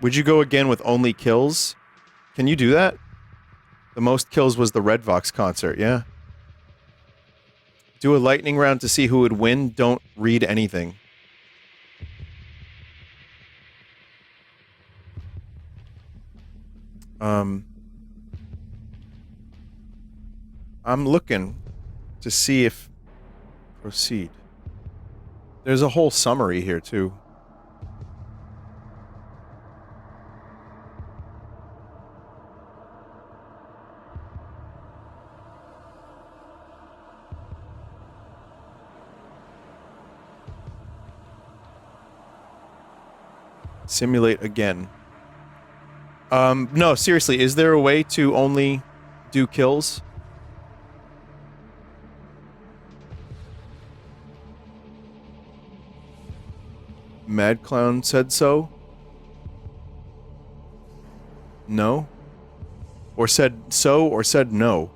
Speaker 1: Would you go again with only kills? Can you do that? The most kills was the Red Vox concert, yeah. Do a lightning round to see who would win. Don't read anything. I'm looking to see if... proceed. There's a whole summary here, too. Simulate again. No, seriously, is there a way to only do kills? Mad Clown said so? No? Or said so, or said no?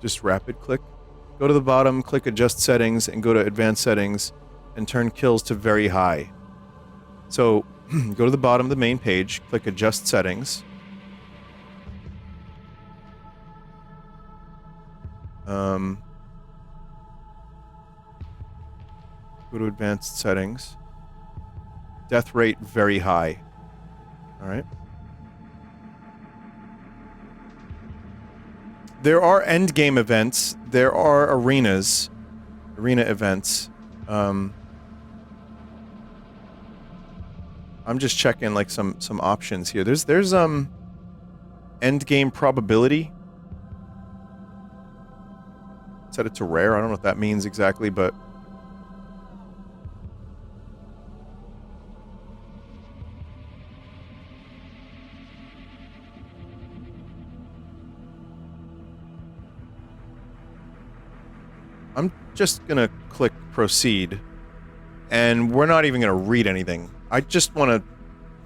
Speaker 1: Just rapid click? Go to the bottom, click Adjust Settings, and go to Advanced Settings, and turn kills to very high. So, go to the bottom of the main page, click Adjust Settings. Go to Advanced Settings. Death rate very high. Alright. There are endgame events. There are arenas. Arena events. I'm just checking like some options here. There's endgame probability. Set it to rare. I don't know what that means exactly, but I'm just gonna click proceed, and we're not even gonna read anything. I just want to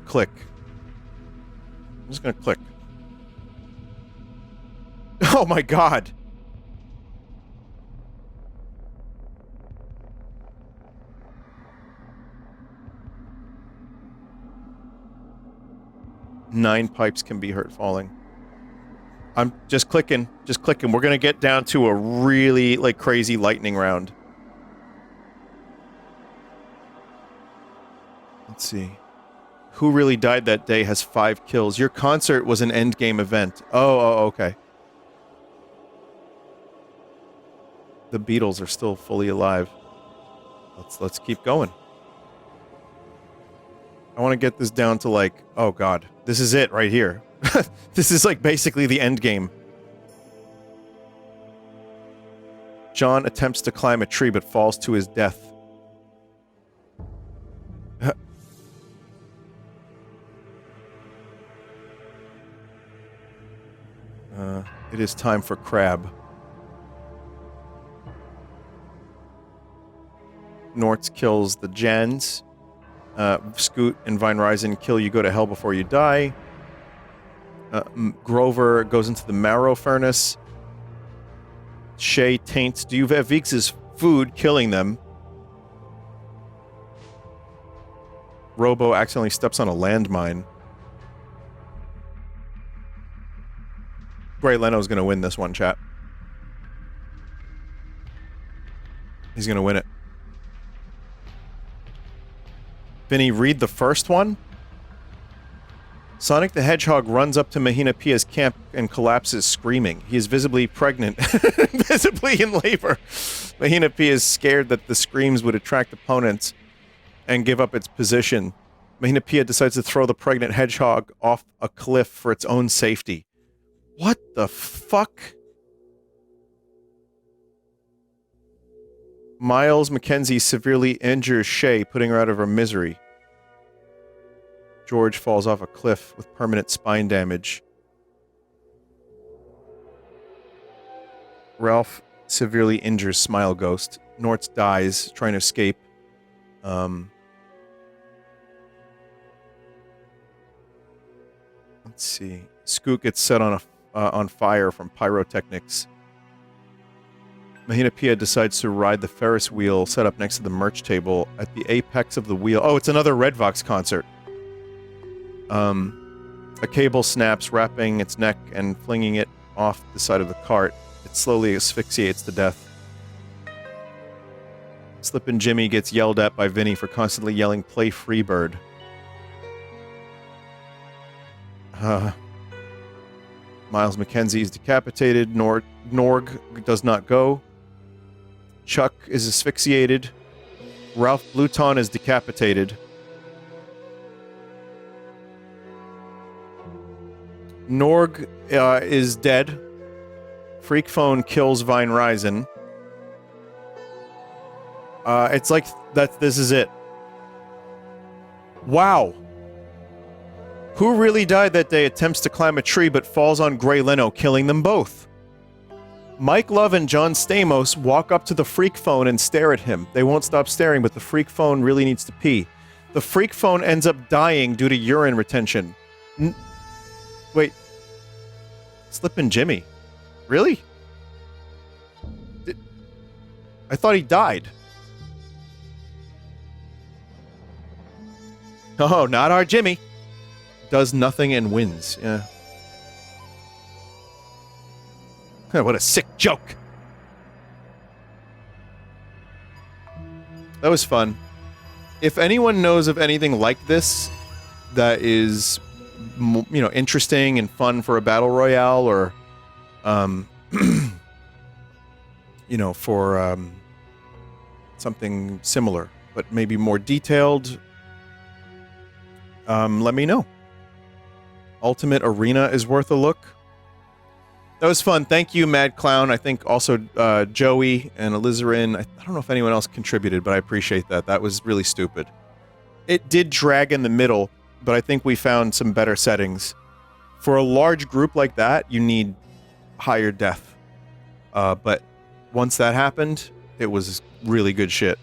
Speaker 1: click. I'm just gonna click. Oh my god! Nine pipes can be hurt falling. I'm just clicking, just clicking. We're gonna get down to a really, like, crazy lightning round. Let's see. Who really died that day has 5 kills. Your concert was an endgame event. Oh, okay. The Beatles are still fully alive. Let's keep going. I want to get this down to, like, oh god, this is it right here. This is like basically the end game. John attempts to climb a tree but falls to his death. It is time for Crab. Nortz kills the Jens. Scoot and Vinesauce kill you, go to hell before you die. Grover goes into the marrow furnace. Shay taints Duvevix's food, killing them. Robo accidentally steps on a landmine. Gray Leno's gonna win this one, chat. He's gonna win it. Vinny, read the first one. Sonic the Hedgehog runs up to Mahina Pia's camp and collapses screaming. He is visibly pregnant, visibly in labor. Mahina Pia is scared that the screams would attract opponents and give up its position. Mahina Pia decides to throw the pregnant hedgehog off a cliff for its own safety. What the fuck? Miles Mackenzie severely injures Shay, putting her out of her misery. George falls off a cliff with permanent spine damage. Ralph severely injures Smile Ghost. Nortz dies trying to escape. Let's see. Scoot gets set on fire from pyrotechnics. Mahina Pia decides to ride the Ferris wheel set up next to the merch table at the apex of the wheel. Oh, it's another Red Vox concert. A cable snaps, wrapping its neck and flinging it off the side of the cart. It slowly asphyxiates to death. Slippin' Jimmy gets yelled at by Vinny for constantly yelling, "Play Freebird." Miles Mackenzie is decapitated. Norg does not go. Chuck is asphyxiated. Ralph Bluton is decapitated. Norg is dead. Freak Phone kills Vinesauce. It's like this is it. Wow. Who really died that day attempts to climb a tree but falls on Gray Leno, killing them both. Mike Love and John Stamos walk up to the Freak Phone and stare at him. They won't stop staring, but the Freak Phone really needs to pee. The Freak Phone ends up dying due to urine retention. Wait. Slippin' Jimmy. Really? I thought he died. Oh, not our Jimmy. Does nothing and wins. Yeah. What a sick joke. That was fun. If anyone knows of anything like this that is, interesting and fun for a battle royale, or, for something similar, but maybe more detailed, let me know. Ultimate Arena is worth a look. That was fun. Thank you, Mad Clown. I think also Joey and Alizarin. I don't know if anyone else contributed, but I appreciate that. That was really stupid. It did drag in the middle, but I think we found some better settings. For a large group like that, you need higher def. But once that happened, it was really good shit.